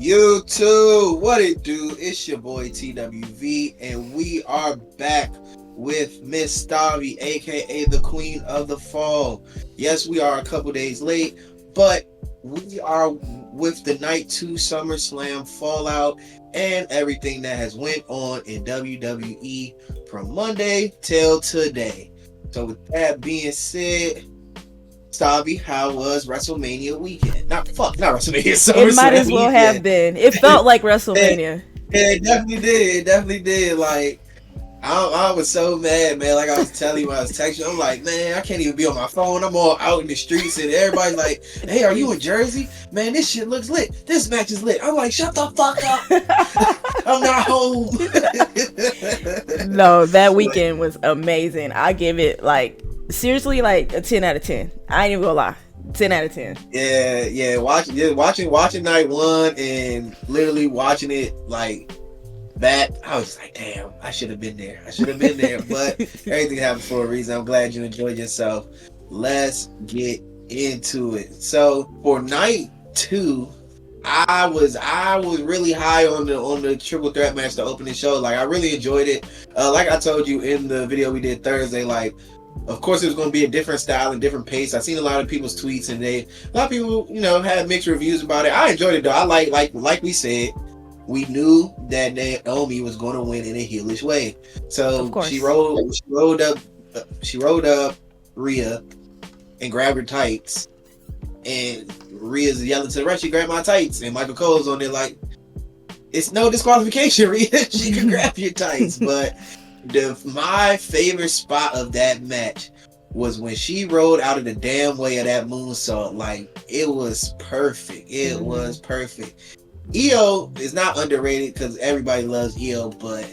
YouTube, what it do? It's your boy TWV, and we are back with Miss Stavi, aka the Queen of the Fall. Yes, we are a couple days late, but we are with the Night 2 SummerSlam Fallout and everything that has went on in WWE from Monday till today. So with that being said, Stavi, how was WrestleMania weekend? Not WrestleMania. SummerSlam It might as well weekend. have been. It felt like WrestleMania. It definitely did. It definitely did. Like, I was so mad, man. Like I was telling you when I was texting, I'm like, man, I can't even be on my phone. I'm all out in the streets, and everybody's like, hey, are you in Jersey? Man, this shit looks lit. This match is lit. I'm like, shut the fuck up. I'm not home. No, that weekend was amazing. I give it seriously a 10 out of 10. I ain't even gonna lie. 10 out of 10. Yeah. Watching night one and literally watching it back, I was like, damn, I should have been there. But everything happened for a reason. I'm glad you enjoyed yourself. Let's get into it. So for night two, I was really high on the triple threat match to open the show. Like, I really enjoyed it. Like I told you in the video we did Thursday, of course, it was going to be a different style and different pace. I've seen a lot of people's tweets, and a lot of people, had mixed reviews about it. I enjoyed it though. I like we said, we knew that Naomi was going to win in a heelish way. So she rolled up Rhea and grabbed her tights, and Rhea's yelling to the rest, "She grabbed my tights," and Michael Cole's on there like, "It's no disqualification, Rhea. She can grab your tights." But my favorite spot of that match was when she rolled out of the damn way of that moonsault. Like, it was perfect. It was perfect. Io is not underrated because everybody loves Io, but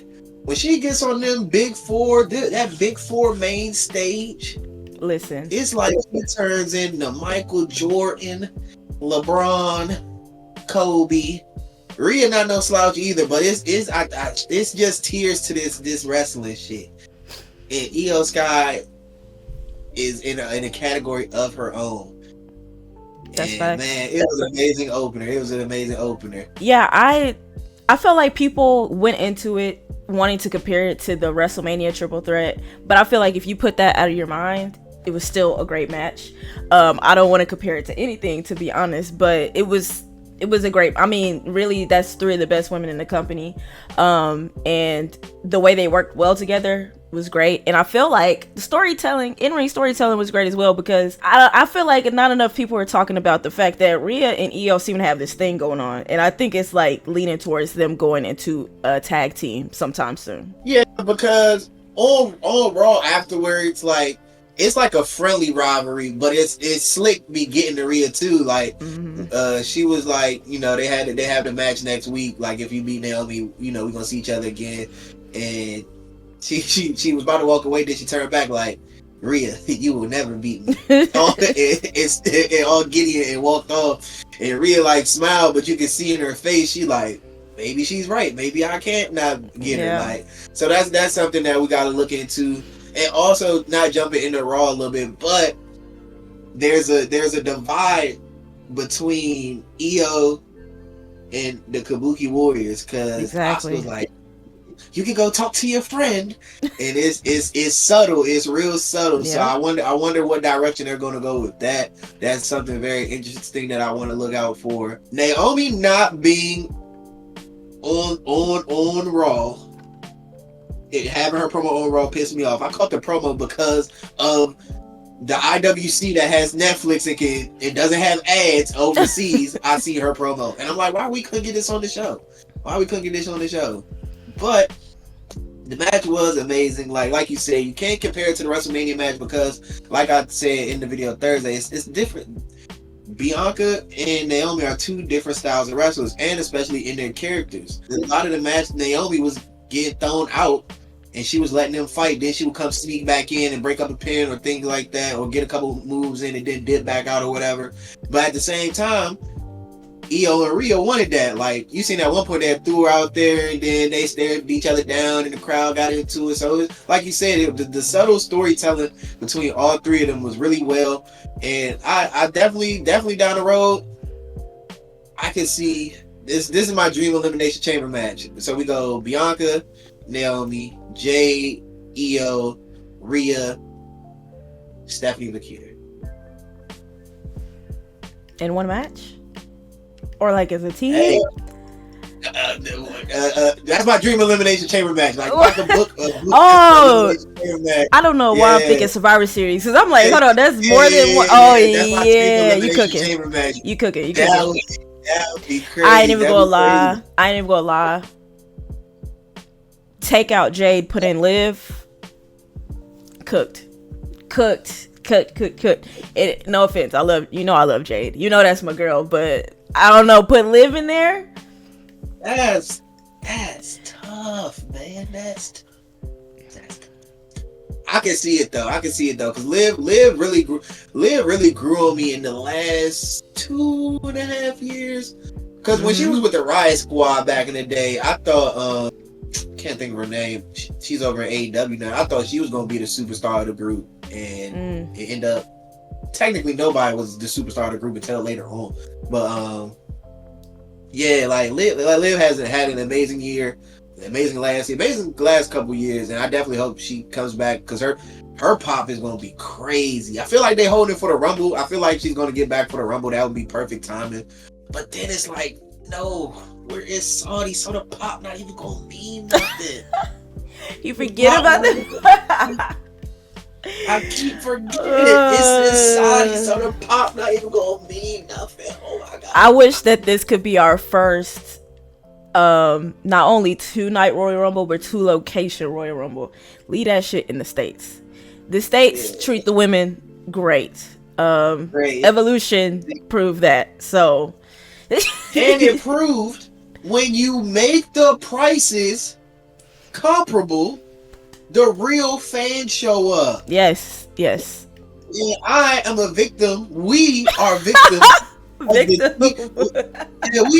when she gets on them big four, that big four main stage, listen, it's like she turns into Michael Jordan, LeBron, Kobe. Rhea not no slouch either, but it's just tears to this wrestling shit. And Io Sky is in a category of her own. That's facts. Man, it was an amazing opener. Yeah, I felt like people went into it wanting to compare it to the WrestleMania triple threat, but I feel like if you put that out of your mind, it was still a great match. I don't want to compare it to anything, to be honest, but it was a great, really, that's three of the best women in the company. And the way they worked well together was great. And I feel like the storytelling, in-ring storytelling, was great as well, because I feel like not enough people are talking about the fact that Rhea and Io seem to have this thing going on. And I think it's leaning towards them going into a tag team sometime soon. Yeah, because on Raw afterwards, it's like a friendly rivalry, but it's slick be getting to Rhea too. She was like, they have the match next week. Like, if you beat Naomi, we're gonna see each other again. And she was about to walk away, then she turned back like, Rhea, you will never beat me. and all giddy and walked off. And Rhea smiled, but you can see in her face, she like, maybe she's right. Maybe I can't not get her. So that's something that we gotta look into. And also, not jumping into Raw a little bit, but there's a divide between Io and the Kabuki Warriors, because Asuka was like, you can go talk to your friend, and it's subtle, it's real subtle. Yeah. So I wonder what direction they're going to go with that. That's something very interesting that I want to look out for. Naomi not being on Raw. Having her promo on Raw pissed me off. I caught the promo because of the IWC that has Netflix and doesn't have ads overseas. I see her promo, and I'm like, why we couldn't get this on the show? But the match was amazing. Like you said, you can't compare it to the WrestleMania match because, like I said in the video Thursday, it's different. Bianca and Naomi are two different styles of wrestlers, and especially in their characters. A lot of the match, Naomi was getting thrown out and she was letting them fight. Then she would come sneak back in and break up a pin or things like that, or get a couple moves in and then dip back out or whatever. But at the same time, Io and Rhea wanted that. You seen at one point they threw her out there and then they stared each other down and the crowd got into it. So like you said, the subtle storytelling between all three of them was really well. And I definitely down the road, I can see this is my dream elimination chamber match. So we go Bianca, Naomi, Jade, Io, Rhea, Stephanie, Nikita. In one match, or like as a team. Hey, that's my dream elimination chamber match. Like a book. Oh, I don't know why I'm thinking Survivor Series, because I'm like, hold on, that's more than one. Oh yeah, you cooking. You cooking. That would be crazy. I ain't even gonna lie. Take out Jade, put in Liv. Cooked. No offense, I love Jade. You know that's my girl, but I don't know. Put Liv in there. That's tough, man. That's tough. I can see it though. Because Liv really grew on me in the last 2.5 years. Because when she was with the Riot Squad back in the day, I thought can't think of her name. She's over at AEW now. I thought she was gonna be the superstar of the group, and it ended up technically nobody was the superstar of the group until later on. But yeah, like Liv has had an amazing year, amazing last couple years, and I definitely hope she comes back because her pop is gonna be crazy. I feel like they holding for the Rumble. I feel like she's gonna get back for the Rumble. That would be perfect timing. But then it's like, no, where is Saudi? So the pop not even gonna mean nothing. You forget about that. I keep forgetting it's Saudi, so the pop not even gonna mean nothing. Oh my god! I wish that this could be our first, not only 2-night Royal Rumble, but 2-location Royal Rumble. Leave that shit in the States. The States treat the women great. Great. Evolution proved that. So, and it proved when you make the prices comparable, the real fans show up. Yes. And I am a victim. We are victims. We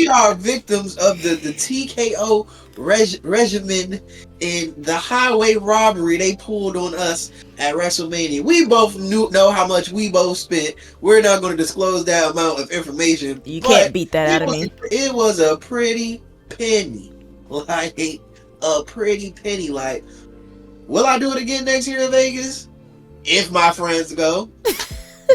are victims of the TKO regimen and the highway robbery they pulled on us at WrestleMania. We both know how much we both spent. We're not going to disclose that amount of information. You can't beat that out of me. It was a pretty penny. Like, a pretty penny. Like, will I do it again next year in Vegas? If my friends go.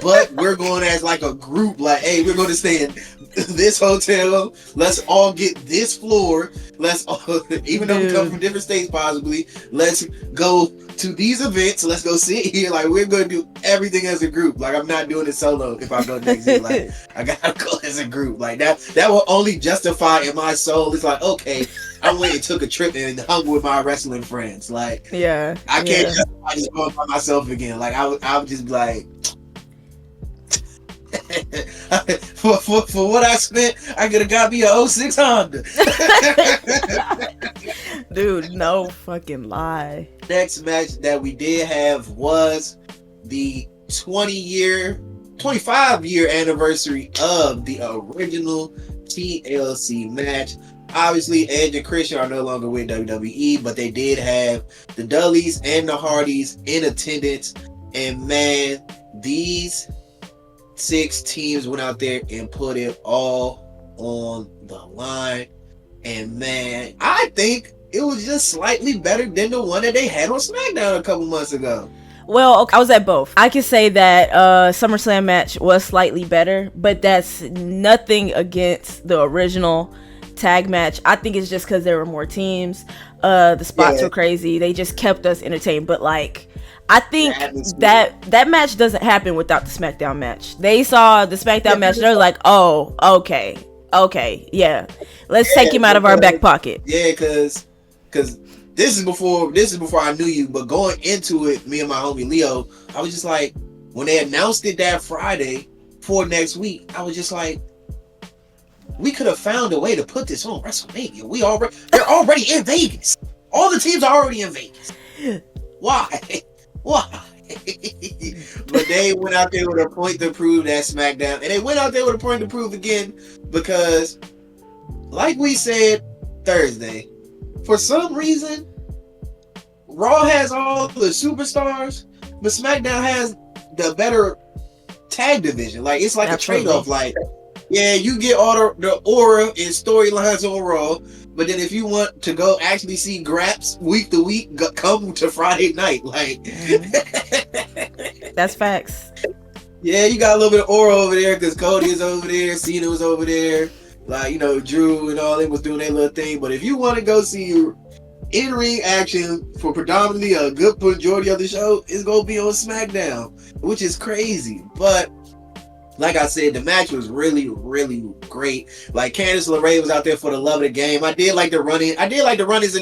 But we're going as like a group, like, hey, we're going to stay in this hotel. Let's all get this floor. Let's all, even though we come from different states possibly, let's go to these events. Let's go sit here. Like, we're going to do everything as a group. Like, I'm not doing it solo if I go next year. Like, I got to go as a group. Like, that will only justify in my soul. It's like, okay, I went and took a trip and hung with my wrestling friends. Like, yeah, I can't justify just going by myself again. Like, I would just be like, for what I spent, I could have got me a 06 Honda. Dude, no fucking lie. Next match that we did have was the 25-year anniversary of the original TLC match. Obviously, Edge and Christian are no longer with WWE, but they did have the Dudleys and the Hardys in attendance. And man, these 6 teams went out there and put it all on the line. And man, I think it was just slightly better than the one that they had on SmackDown a couple months ago. Well, okay, I was at both. I can say that SummerSlam match was slightly better, but that's nothing against the original tag match. I think it's just because there were more teams. The spots were crazy. They just kept us entertained. But like, I think that match doesn't happen without the SmackDown match. They saw the SmackDown match. They're like, oh, okay, yeah, let's take him out of our back pocket. Yeah, because this is before I knew you. But going into it, me and my homie Leo, I was just like, when they announced it that Friday for next week, I was just like, we could have found a way to put this on WrestleMania. They're already in Vegas. All the teams are already in Vegas. Why? But they went out there with a point to prove that SmackDown, and they went out there with a point to prove again because, like we said Thursday, for some reason, Raw has all the superstars, but SmackDown has the better tag division. Like, it's like a trade-off. Like, Yeah, you get all the aura and storylines on Raw, but then if you want to go actually see Graps week to week, come to Friday night. Like, that's facts. Yeah, you got a little bit of aura over there because Cody is over there, Cena was over there, like, you know, Drew and all them was doing their little thing. But if you want to go see in-ring action for predominantly a good majority of the show, it's gonna be on SmackDown, which is crazy. But like I said, the match was really, really great. Like, Candice LeRae was out there for the love of the game. I did like the run-in. And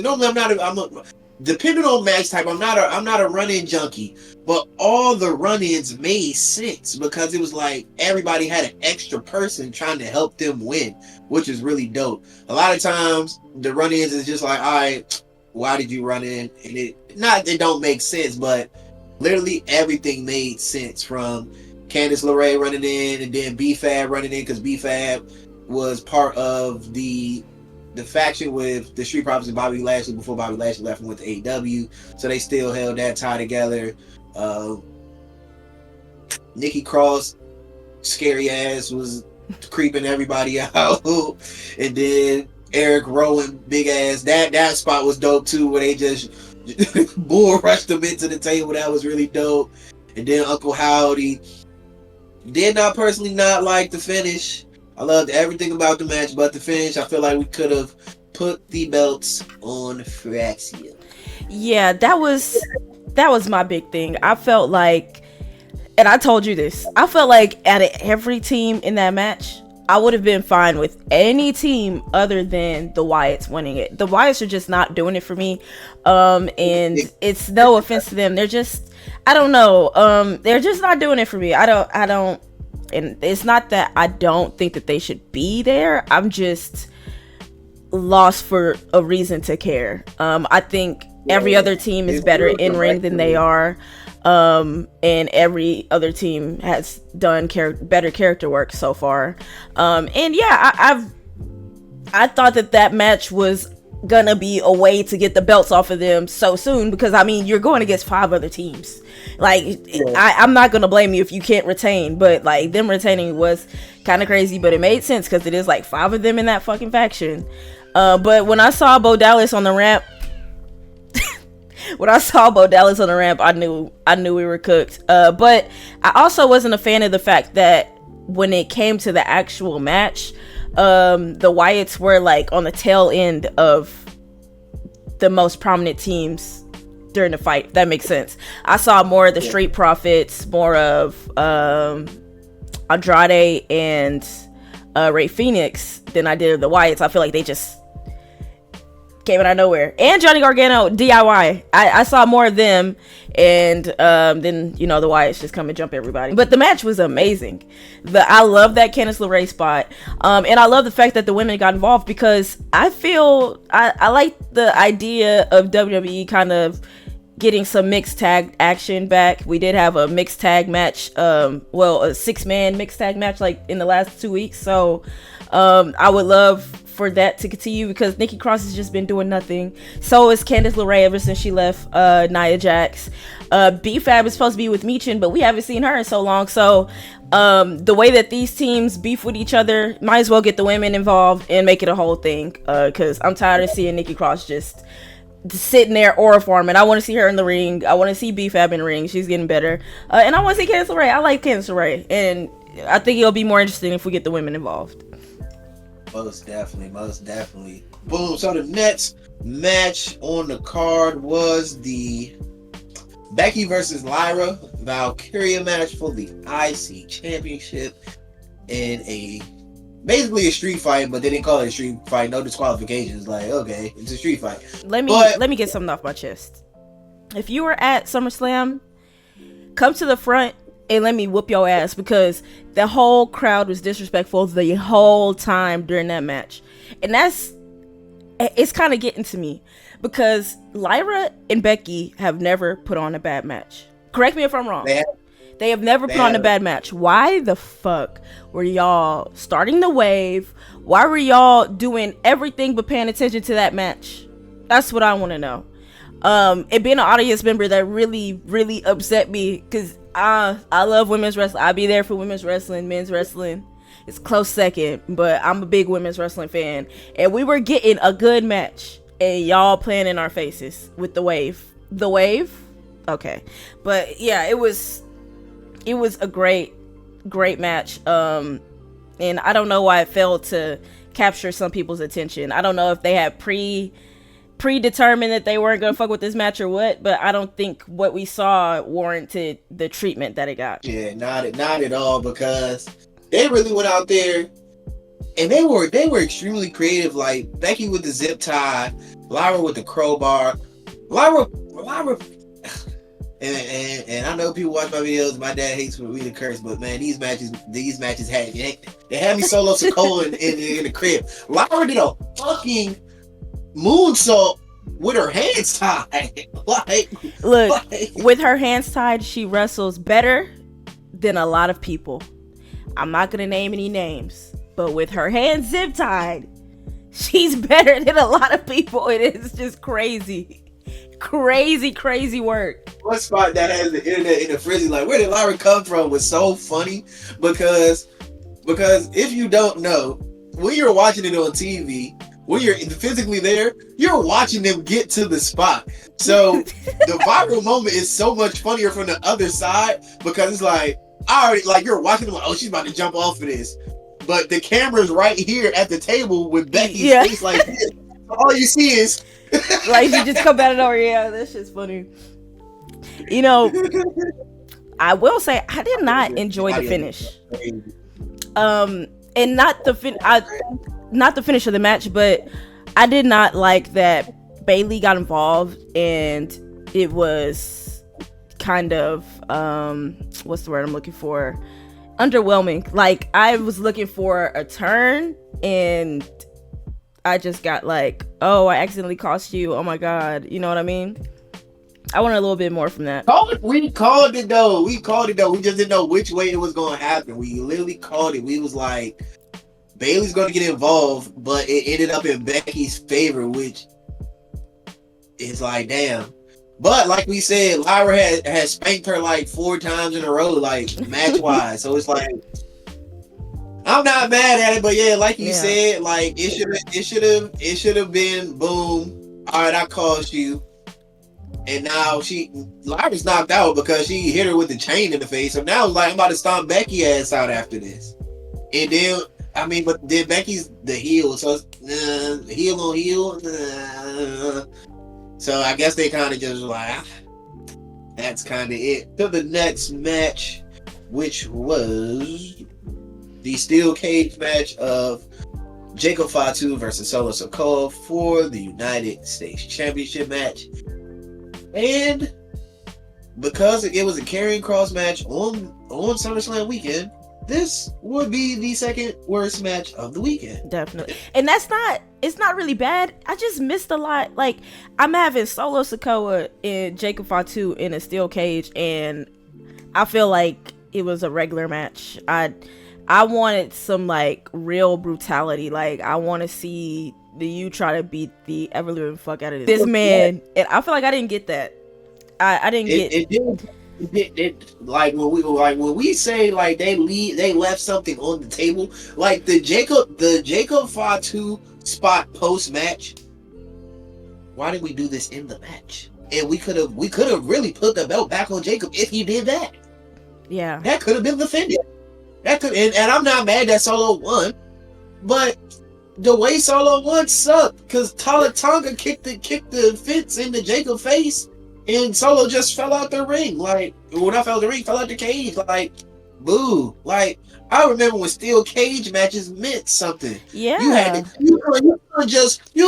normally depending on match type, I'm not a run-in junkie. But all the run-ins made sense because it was like everybody had an extra person trying to help them win, which is really dope. A lot of times the run-ins is just like, all right, why did you run in? And it don't make sense, but literally everything made sense, from Candice LeRae running in, and then B-Fab running in, because B-Fab was part of the faction with the Street Profits and Bobby Lashley before Bobby Lashley left and went to AEW, so they still held that tie together. Nikki Cross, scary ass, was creeping everybody out, and then Eric Rowan, big ass, that spot was dope too, where they just bull rushed them into the table. That was really dope. And then Uncle Howdy. Did not personally not like the finish. I loved everything about the match but the finish. I feel like we could have put the belts on Fraxia. Yeah, that was my big thing. I felt like, and I told you this, I felt like out of every team in that match, I would have been fine with any team other than the Wyatts winning it. The Wyatts are just not doing it for me. And it's no offense to them. They're just, I don't know. They're just not doing it for me. I don't, and it's not that I don't think that they should be there. I'm just lost for a reason to care. I think every other team is better in ring than they are. And every other team has done better character work so far. And yeah, I thought that match was gonna be a way to get the belts off of them so soon, because I mean, you're going against 5 other teams. Like, I'm not gonna blame you if you can't retain, but like, them retaining was kind of crazy, but it made sense because it is like 5 of them in that fucking faction. But when I saw Bo Dallas on the ramp, I knew we were cooked. But I also wasn't a fan of the fact that when it came to the actual match, the Wyatts were like on the tail end of the most prominent teams during the fight, if that makes sense. I saw more of the Street Profits, more of Andrade and Rey Fenix than I did of the Wyatts. I feel like they just came out of nowhere. And Johnny Gargano, DIY. I saw more of them, and then, you know, the Wyatts just come and jump everybody. But the match was amazing. I love that Candice LeRae spot, and I love the fact that the women got involved, because I feel I like the idea of WWE kind of getting some mixed tag action back. We did have a mixed tag match, a 6-man mixed tag match like in the last 2 weeks. So I would love for that to continue, because Nikki Cross has just been doing nothing. So is Candice LeRae ever since she left Nia Jax. B-Fab is supposed to be with Michin, but we haven't seen her in so long. So the way that these teams beef with each other, might as well get the women involved and make it a whole thing, because I'm tired of seeing Nikki Cross just sitting there aura farming. I want to see her in the ring. I want to see B-Fab in the ring. She's getting better. And I want to see Candice LeRae. I like Candice LeRae, and I think it'll be more interesting if we get the women involved. Most definitely. Boom. So the next match on the card was the Becky versus Lyra Valkyria match for the IC Championship in basically a street fight, but they didn't call it a street fight. No disqualifications. Like, okay, it's a street fight. Let me get something off my chest. If you were at SummerSlam, come to the front and let me whoop your ass, because the whole crowd was disrespectful the whole time during that match. And it's kind of getting to me, because Lyra and Becky have never put on a bad match. Correct me if I'm wrong. They have never put on a bad match. Why the fuck were y'all starting the wave? Why were y'all doing everything but paying attention to that match? That's what I want to know. And being an audience member, that really, really upset me, because I love women's wrestling. I'll be there for women's wrestling, men's wrestling. It's close second, but I'm a big women's wrestling fan, and we were getting a good match, and y'all playing in our faces with the wave. The wave, okay, but yeah, it was a great match. And I don't know why it failed to capture some people's attention. I don't know if they had predetermined that they weren't gonna fuck with this match or what, but I don't think what we saw warranted the treatment that it got. Yeah, not at all, because they really went out there and they were extremely creative. Like Becky with the zip tie, Lyra with the crowbar, Lyra. And I know people watch my videos. My dad hates for me to curse, but man, these matches had me Solo Sikoa in the crib. Lyra did a fucking moonsault with her hands tied. With her hands tied, she wrestles better than a lot of people. I'm not gonna name any names, but with her hands zip tied, she's better than a lot of people. It is just crazy work. One spot that has the internet in the frenzy, like, where did Lyra come from, was so funny, because if you don't know, when you're watching it on TV, when you're physically there, you're watching them get to the spot. So the viral moment is so much funnier from the other side, because it's like, you're watching them like, oh, she's about to jump off of this, but the camera's right here at the table with Becky's face like this. All you see is like she just come out of nowhere. Yeah, that shit's funny. You know, I will say I did not enjoy the finish. And not the finish of the match, but I did not like that Bayley got involved, and it was kind of what's the word I'm looking for? Underwhelming. Like, I was looking for a turn, and I just got like, oh, I accidentally cost you. Oh my god, you know what I mean? I want a little bit more from that. We called it though. We just didn't know which way it was going to happen. We literally called it. We was like, Bayley's going to get involved, but it ended up in Becky's favor, which is like, damn. But like we said, Lyra had spanked her like 4 times in a row, like match wise. So it's like, I'm not mad at it, but yeah, like you said, like it should have been boom. All right, I cost you. And now Lyra's knocked out because she hit her with the chain in the face. So now it's like, I'm about to stomp Becky ass out after this. And then, but then Becky's the heel, so it's heel on heel. So I guess they kind of just like, that's kind of it. To the next match, which was the steel cage match of Jacob Fatu versus Solo Sikoa for the United States Championship match. And because it was a carrying cross match on SummerSlam weekend, this would be the second worst match of the weekend. Definitely. And it's not really bad. I just missed a lot. Like, I'm having Solo Sikoa and Jacob Fatu in a steel cage, and I feel like it was a regular match. I wanted some like real brutality. Like, I want to see you try to beat the ever living fuck out of this man, and I feel like I didn't get that. I didn't get it. Like when we say like they left something on the table, like the Jacob Fatu spot post match. Why did we do this in the match? And we could have really put the belt back on Jacob if he did that. Yeah, that could have been the finish. That could, and I'm not mad that Solo won, but the way Solo won sucked because Tonga kicked the fence into Jacob's face, and Solo just fell out the ring. Like, when I fell out the ring, fell out the cage. Like, boo. Like, I remember when steel cage matches meant something. Yeah, you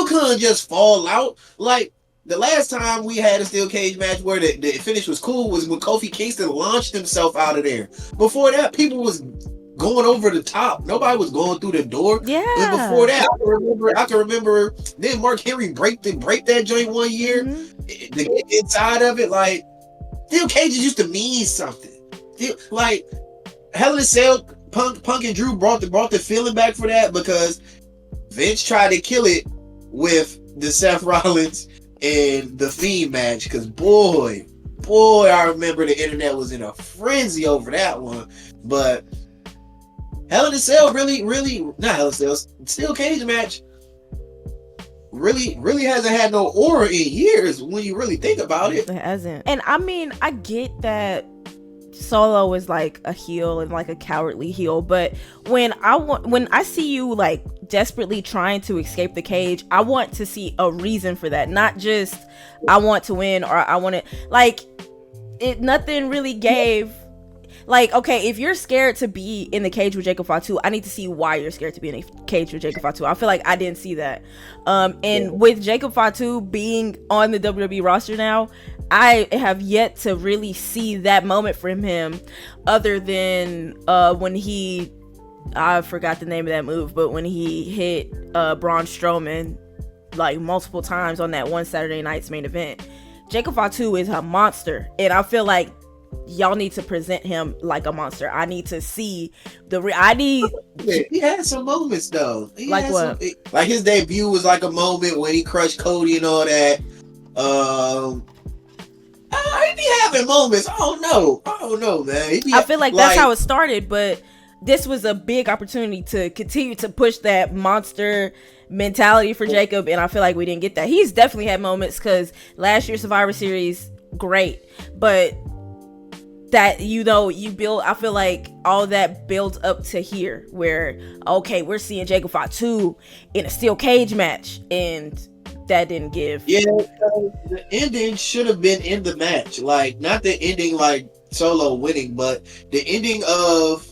couldn't just fall out. Like, the last time we had a steel cage match where the finish was cool was when Kofi Kingston launched himself out of there. Before that, people was going over the top. Nobody was going through the door. Yeah. But before that, I can remember. Then Mark Henry break that joint one year. The inside of it, like, steel cages used to mean something. Like, Hell in a Cell, Punk and Drew brought the feeling back for that, because Vince tried to kill it with the Seth Rollins and the Fiend match. Because boy, I remember the internet was in a frenzy over that one. But Hell in a Cell really not Hell in a Cell, Steel Cage match really hasn't had no aura in years when you really think about it. It hasn't. And I mean, I get that Solo is like a heel and like a cowardly heel, but when I see you like desperately trying to escape the cage, I want to see a reason for that, not just I want to win or I want to, like, it nothing really gave. Like, okay, if you're scared to be in the cage with Jacob Fatu, I need to see why you're scared to be in a cage with Jacob Fatu. I feel like I didn't see that. And with Jacob Fatu being on the WWE roster now, I have yet to really see that moment from him, other than when he, I forgot the name of that move, but when he hit Braun Strowman like multiple times on that one Saturday night's main event. Jacob Fatu is a monster, and I feel like y'all need to present him like a monster. I need to see He had some moments though. Like what? Like his debut was like a moment when he crushed Cody and all that. I be having moments. I don't know, man. I feel like that's how it started, but this was a big opportunity to continue to push that monster mentality for Jacob, and I feel like we didn't get that. He's definitely had moments, because last year's Survivor Series, great, but that, you build, I feel like all that builds up to here, where, okay, we're seeing Jacob Fatu in a steel cage match, and that didn't give. Yeah, the ending should have been in the match. Like, not the ending like Solo winning, but the ending of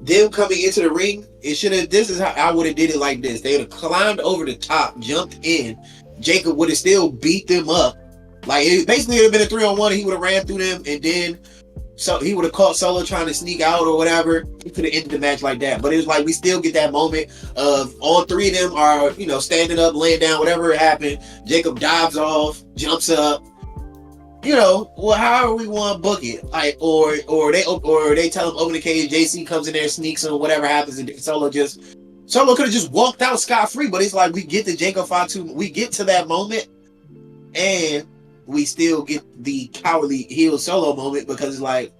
them coming into the ring. It should have. This is how I would have did it like this. They would have climbed over the top, jumped in. Jacob would have still beat them up. Like, it basically would have been a 3-on-1, and he would have ran through them, and then so he would have caught Solo trying to sneak out or whatever. He could have ended the match like that. But it was like, we still get that moment of all three of them are, standing up, laying down, whatever happened. Jacob dives off, jumps up. However we want to book it. Like, or they tell him open the cage, JC comes in there, sneaks him, whatever happens, and Solo could have just walked out scot-free. But it's like, we get to Jacob Fatu, we get to that moment, and we still get the cowardly heel Solo moment, because it's like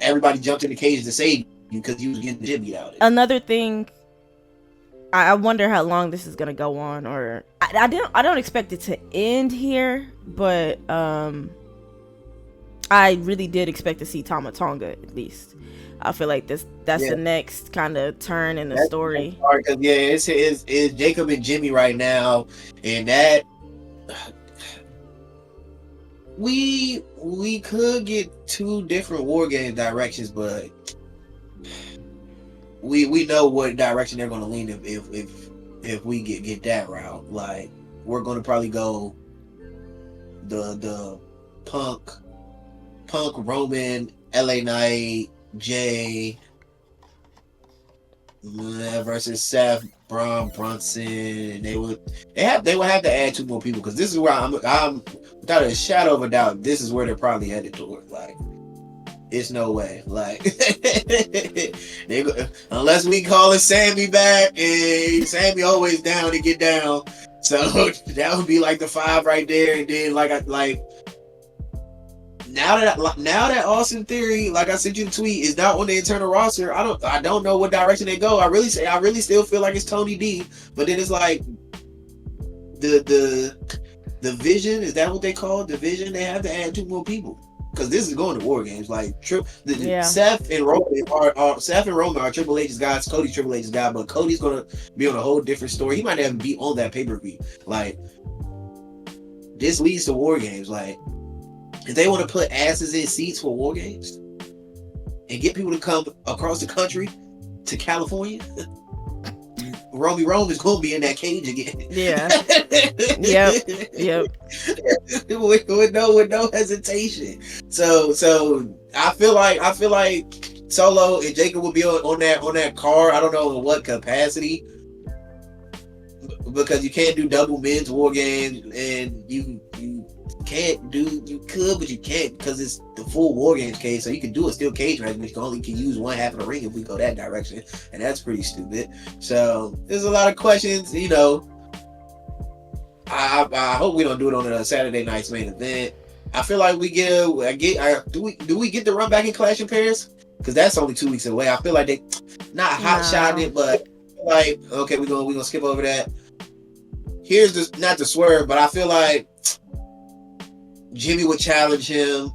everybody jumped in the cage to save you because you was getting the shit beat out of it. Another thing, I wonder how long this is gonna go on, or I don't expect it to end here, but I really did expect to see Tama Tonga at least. I feel like that's the next kind of turn in the story. It's Jacob and Jimmy right now, and that we could get two different War Games directions, but we know what direction they're going to lean if we get that route. Like, we're going to probably go the Punk Roman LA Knight Jay versus Seth Braun Brunson. They would have to add two more people, because this is where I'm without a shadow of a doubt, this is where they're probably headed toward. Like, it's no way. Like, unless we call it Sammy back, and Sammy always down to get down. So that would be like the 5 right there. And then now that Austin Theory, like I sent you the tweet, is not on the internal roster, I don't know what direction they go. I really still feel like it's Tony D, but then it's like the Vision, is that what they call it? The Vision, they have to add 2 more people, because this is going to War Games. Like, Seth and Roman are Triple H's guys. Cody's Triple H's guy, but Cody's gonna be on a whole different story. He might not even be on that pay-per-view. Like, this leads to War Games. Like, if they want to put asses in seats for War Games and get people to come across the country to California, Romy Rome is going to be in that cage again. Yeah. Yep. with no hesitation. So I feel like Solo and Jacob will be on that card. I don't know in what capacity, because you can't do double men's War Games, and you could, but you can't, because it's the full War Games cage. So you can do a steel cage match, but you only can use one half of the ring if we go that direction, and that's pretty stupid. So there's a lot of questions. I hope we don't do it on a Saturday night's main event. I feel like we do we get the run back in Clash in Paris? Because that's only 2 weeks away. I feel like not hot shotting it, but like, okay, we're gonna skip over that. Here's the not the swerve, but I feel like Jimmy would challenge him,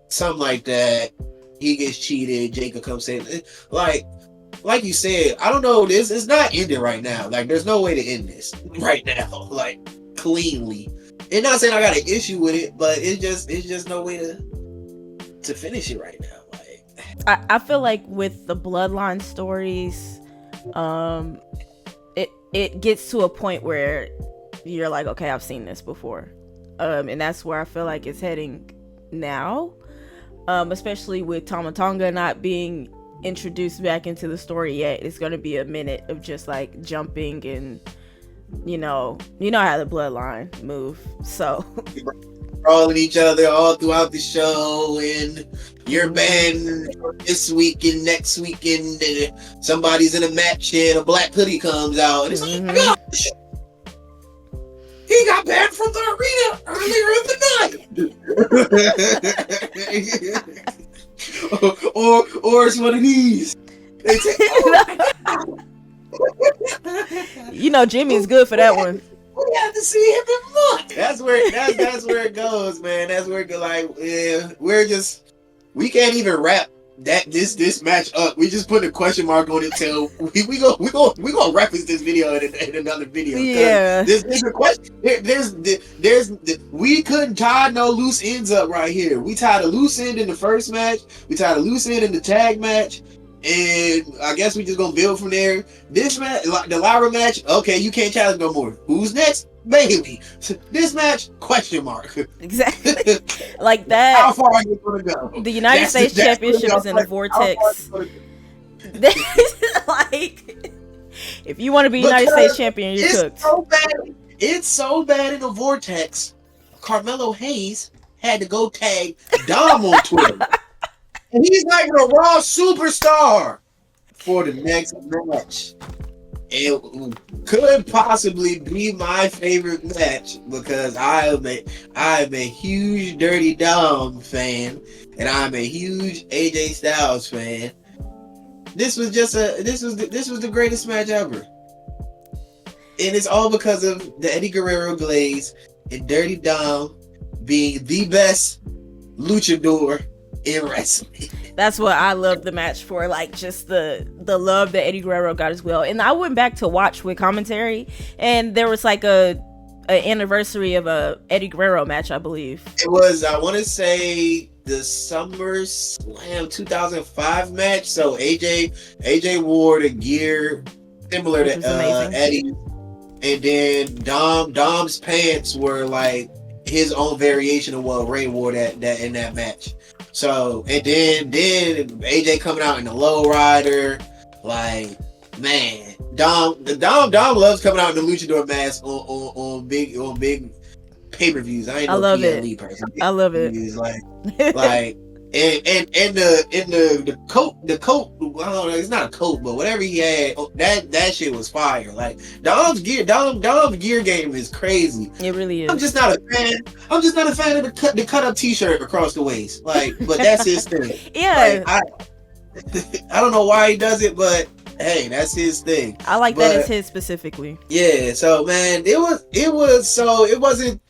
something like that. He gets cheated. Jacob comes in, like you said. I don't know. This is not ending right now. Like, there's no way to end this right now, like cleanly. And not saying I got an issue with it, but it's just no way to finish it right now. Like, I feel like with the bloodline stories, it gets to a point where you're like, okay, I've seen this before, and that's where I feel like it's heading now, especially with Tama Tonga not being introduced back into the story yet. It's going to be a minute of just like jumping and you know how the bloodline move, so brawling each other all throughout the show, and you're banned this weekend, next weekend, and somebody's in a match and a black hoodie comes out, and it's like, gosh, he got banned from the arena earlier in the night. or it's one of these. They say, Jimmy is good for that one. We have to see him in months. That's where it goes, man. That's where it goes. Like, yeah, we can't even wrap this match up. We just put a question mark on it till we gonna reference this video in another video. Yeah. There's a question. We couldn't tie no loose ends up right here. We tied a loose end in the first match. We tied a loose end in the tag match. And I guess we just gonna build from there. This match, the Lyra match, okay, you can't challenge no more. Who's next? Bailey. This match, question mark. Exactly. Like that. How far are you gonna go? The United States Championship is in the vortex. Like, if you want to be United States champion, you're cooked. It's so bad in the vortex. Carmelo Hayes had to go tag Dom on Twitter. And he's like a Raw superstar for the next match. It could possibly be my favorite match because I am a huge Dirty Dom fan, and I'm a huge AJ Styles fan. This was the greatest match ever, and it's all because of the Eddie Guerrero Glaze and Dirty Dom being the best luchador in wrestling. That's what I love the match for, like just the love that Eddie Guerrero got as well. And I went back to watch with commentary, and there was like a anniversary of a Eddie Guerrero match, I believe. It was, I want to say, the SummerSlam 2005 match. So AJ wore the gear similar to Eddie, and then Dom's pants were like his own variation of what Ray wore that in that match. So, and then AJ coming out in the lowrider, like, man, Dom loves coming out in the luchador mask on big pay-per-views. I love it. Person. I love it. Like and the coat, I don't know, it's not a coat, but whatever he had, that shit was fire. Like Dom's gear game is crazy. It really is. I'm just not a fan of the cut up t-shirt across the waist. Like, but that's his thing. Yeah. Like, I don't know why he does it, but hey, that's his thing. I like that it's his specifically. Yeah, so man, it wasn't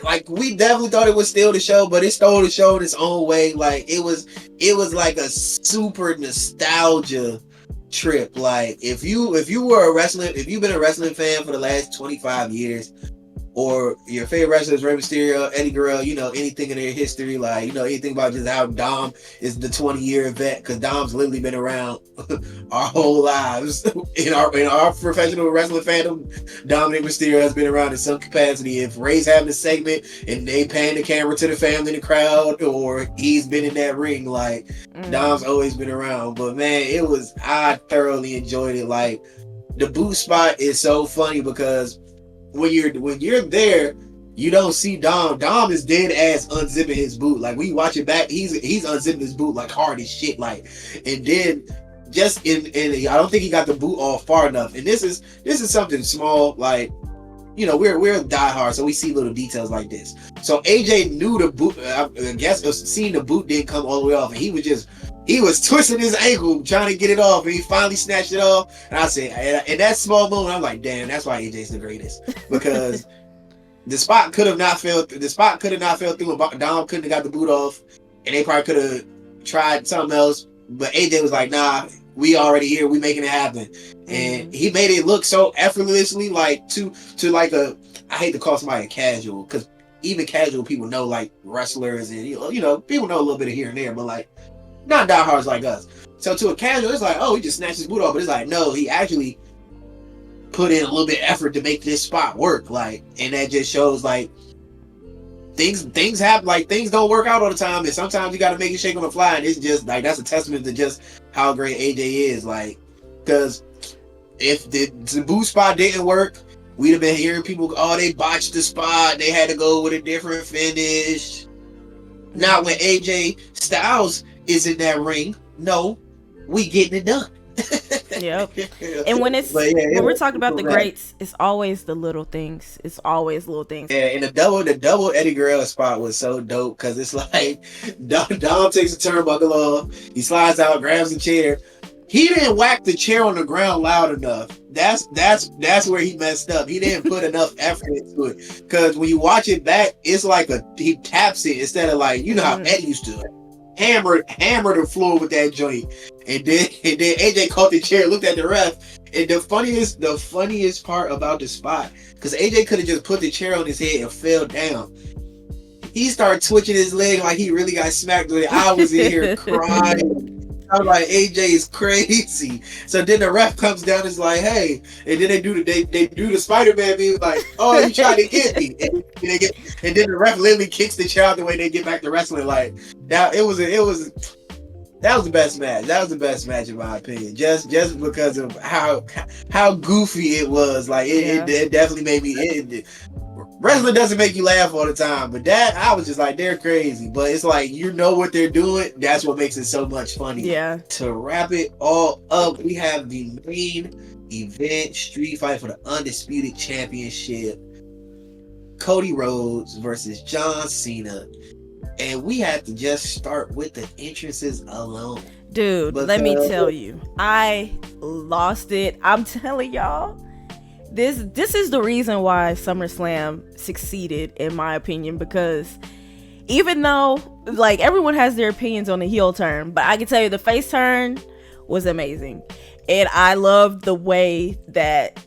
like, we definitely thought it would steal the show, but it stole the show in its own way. Like, it was like a super nostalgia trip. Like, if you've been a wrestling fan for the last 25 years, or your favorite wrestler is Rey Mysterio, Eddie Guerrero, anything in their history, like, anything about just how Dom is the 20-year vet, because Dom's literally been around our whole lives. In our professional wrestling fandom, Dominic Mysterio has been around in some capacity. If Ray's having a segment and they pan the camera to the family in the crowd, or he's been in that ring, like, Dom's always been around. But man, I thoroughly enjoyed it. Like, the boot spot is so funny because when you're there, you don't see Dom. Dom is dead ass unzipping his boot. Like, we watch it back, he's unzipping his boot like hard as shit. Like, and then just in I don't think he got the boot off far enough. And this is something small. Like, we're diehard, so we see little details like this. So AJ knew the boot. I guess seeing the boot didn't come all the way off, and he he was twisting his ankle trying to get it off, and he finally snatched it off. And I said, in that small moment, I'm like, damn, that's why AJ's the greatest, because the spot could have not fell. The spot could have not fell through, and Dom couldn't have got the boot off, and they probably could have tried something else. But AJ was like, nah, we already here, we making it happen. And he made it look so effortlessly, like to like a, I hate to call somebody a casual, because even casual people know like wrestlers, and you know people know a little bit of here and there, but like not diehards like us. So to a casual, it's like, oh, he just snatched his boot off, but it's like, no, he actually put in a little bit of effort to make this spot work. Like, and that just shows like things happen, like things don't work out all the time, and sometimes you got to make it shake on the fly. And it's just like, that's a testament to just how great AJ is. Like, because if the boot spot didn't work, we'd have been hearing people, oh, they botched the spot, they had to go with a different finish. Not when AJ Styles is in that ring. No, we getting it done. Yep. And when when we're talking about the greats, it's always the little things. It's always little things. Yeah, and the double Eddie Guerrero spot was so dope, because it's like Dom takes a turnbuckle off, he slides out, grabs the chair. He didn't whack the chair on the ground loud enough. That's where he messed up. He didn't put enough effort into it. Because when you watch it back, it's like he taps it instead of like, you know how Eddie used to hammer the floor with that joint. And then AJ caught the chair, looked at the ref. And the funniest part about the spot, because AJ could have just put the chair on his head and fell down. He started twitching his leg like he really got smacked with it. I was in here crying. I'm like, AJ is crazy. So then the ref comes down and is like, hey, and then they do the Spider-Man being like, oh, you tried to get me. And then the ref literally kicks the chair out the way they get back to wrestling. Like, that was the best match. That was the best match in my opinion. Just because of how goofy it was. Like it definitely made me. Wrestling doesn't make you laugh all the time, but that, I was just like, they're crazy. But it's like, you know what they're doing. That's what makes it so much funny. Yeah. To wrap it all up, we have the main event street fight for the Undisputed Championship. Cody Rhodes versus John Cena. And we had to just start with the entrances alone. Dude, let me tell you, I lost it. I'm telling y'all. This is the reason why SummerSlam succeeded, in my opinion, because even though like everyone has their opinions on the heel turn, but I can tell you the face turn was amazing. And I loved the way that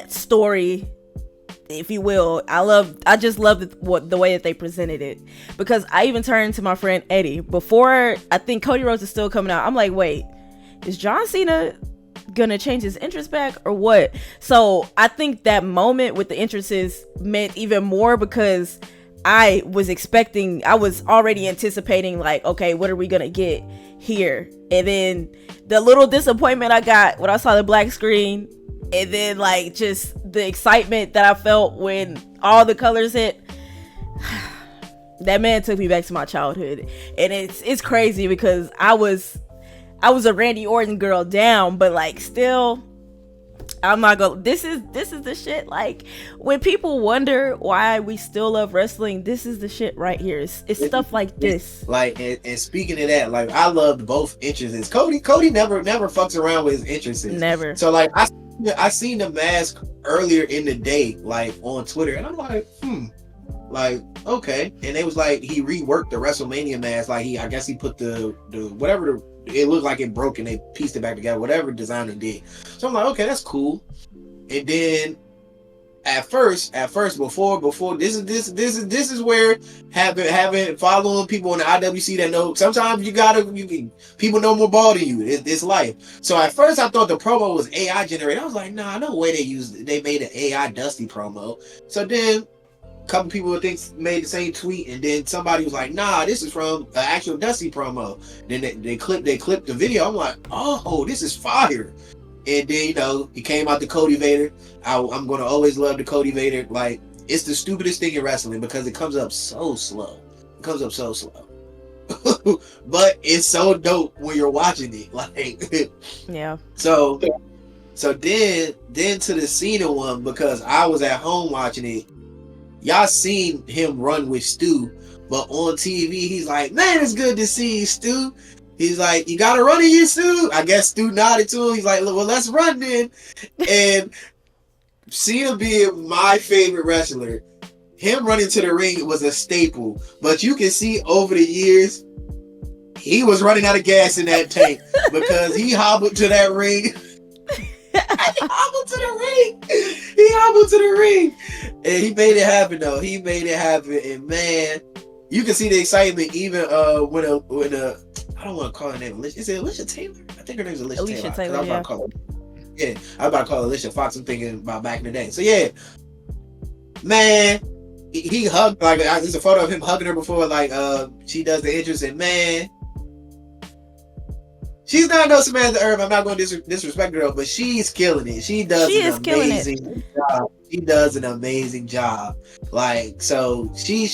story, if you will, I just loved the way that they presented it, because I even turned to my friend Eddie before I think Cody Rhodes is still coming out. I'm like, wait, is John Cena gonna change his entrance back or what? So I think that moment with the entrances meant even more, because I was already anticipating like, okay, what are we gonna get here? And then the little disappointment I got when I saw the black screen, and then like just the excitement that I felt when all the colors hit. That man took me back to my childhood. And it's crazy, because I was a Randy Orton girl down, but like still, I'm not gonna, this is the shit. Like, when people wonder why we still love wrestling, this is the shit right here. It's stuff like this. Like, and speaking of that, like, I loved both entrances. Cody never fucks around with his entrances. Never. So like, I seen the mask earlier in the day, like on Twitter, and I'm like, like, okay. And it was like, he reworked the WrestleMania mask. Like, I guess he put the whatever it looked like it broke, and they pieced it back together, whatever design it did. So I'm like, okay, that's cool. And then at first, before this is where having following people in the IWC that know, sometimes people know more ball than you. It's life. So at first I thought the promo was AI generated. I was like, nah, no way they made an AI Dusty promo. So then a couple people made the same tweet, and then somebody was like, nah, this is from an actual Dusty promo. Then they clipped the video. I'm like, oh, this is fire. And then, he came out the Cody Vader. I'm going to always love the Cody Vader. Like, it's the stupidest thing in wrestling, because it comes up so slow. But it's so dope when you're watching it. Like, yeah. So then to the Cena one, because I was at home watching it. Y'all seen him run with Stu, but on TV, he's like, man, it's good to see you, Stu. He's like, you gotta run in you, Stu. I guess Stu nodded to him. He's like, well, let's run then. And Cena being my favorite wrestler, him running to the ring was a staple. But you can see over the years, he was running out of gas in that tank because he hobbled to that ring. He hobbled to the ring. And he made it happen, though. He made it happen. And man, you can see the excitement even when I don't want to call her name. Is it Alicia Taylor? I think her name is Alicia Taylor. Yeah. I was about to call her Alicia Fox. I'm thinking about back in the day. So yeah, man, he hugged, like, there's a photo of him hugging her before, like, she does the entrance, and man, she's not no Samantha Irv. I'm not going to disrespect her, though, but she's killing it. She does an amazing job. She does an amazing job. Like, so she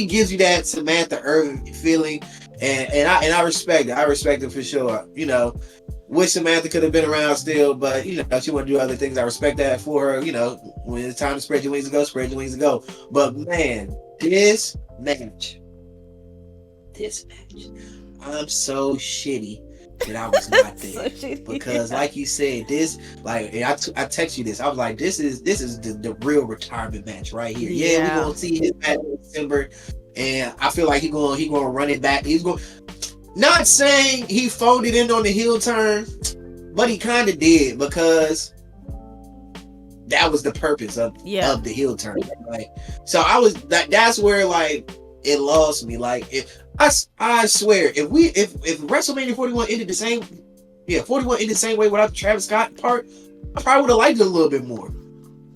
gives you that Samantha Irv feeling, and I respect it. I respect it for sure. You know, wish Samantha could have been around still, but you know, she want to do other things. I respect that for her. You know, when it's time to spread your wings and go, spread your wings and go. But man, this match, I'm so shitty that I was not there. Because like you said, this, like, I text you this, I was like, this is the real retirement match right here. Yeah, we're gonna see his match in December, and I feel like he gonna run it back. He's going, not saying he folded in on the heel turn, but he kind of did, because that was the purpose of the heel turn. Like, so I was that's where, like, it lost me. Like, I swear, if WrestleMania 41 ended the same, 41 ended the same way without the Travis Scott part, I probably would have liked it a little bit more,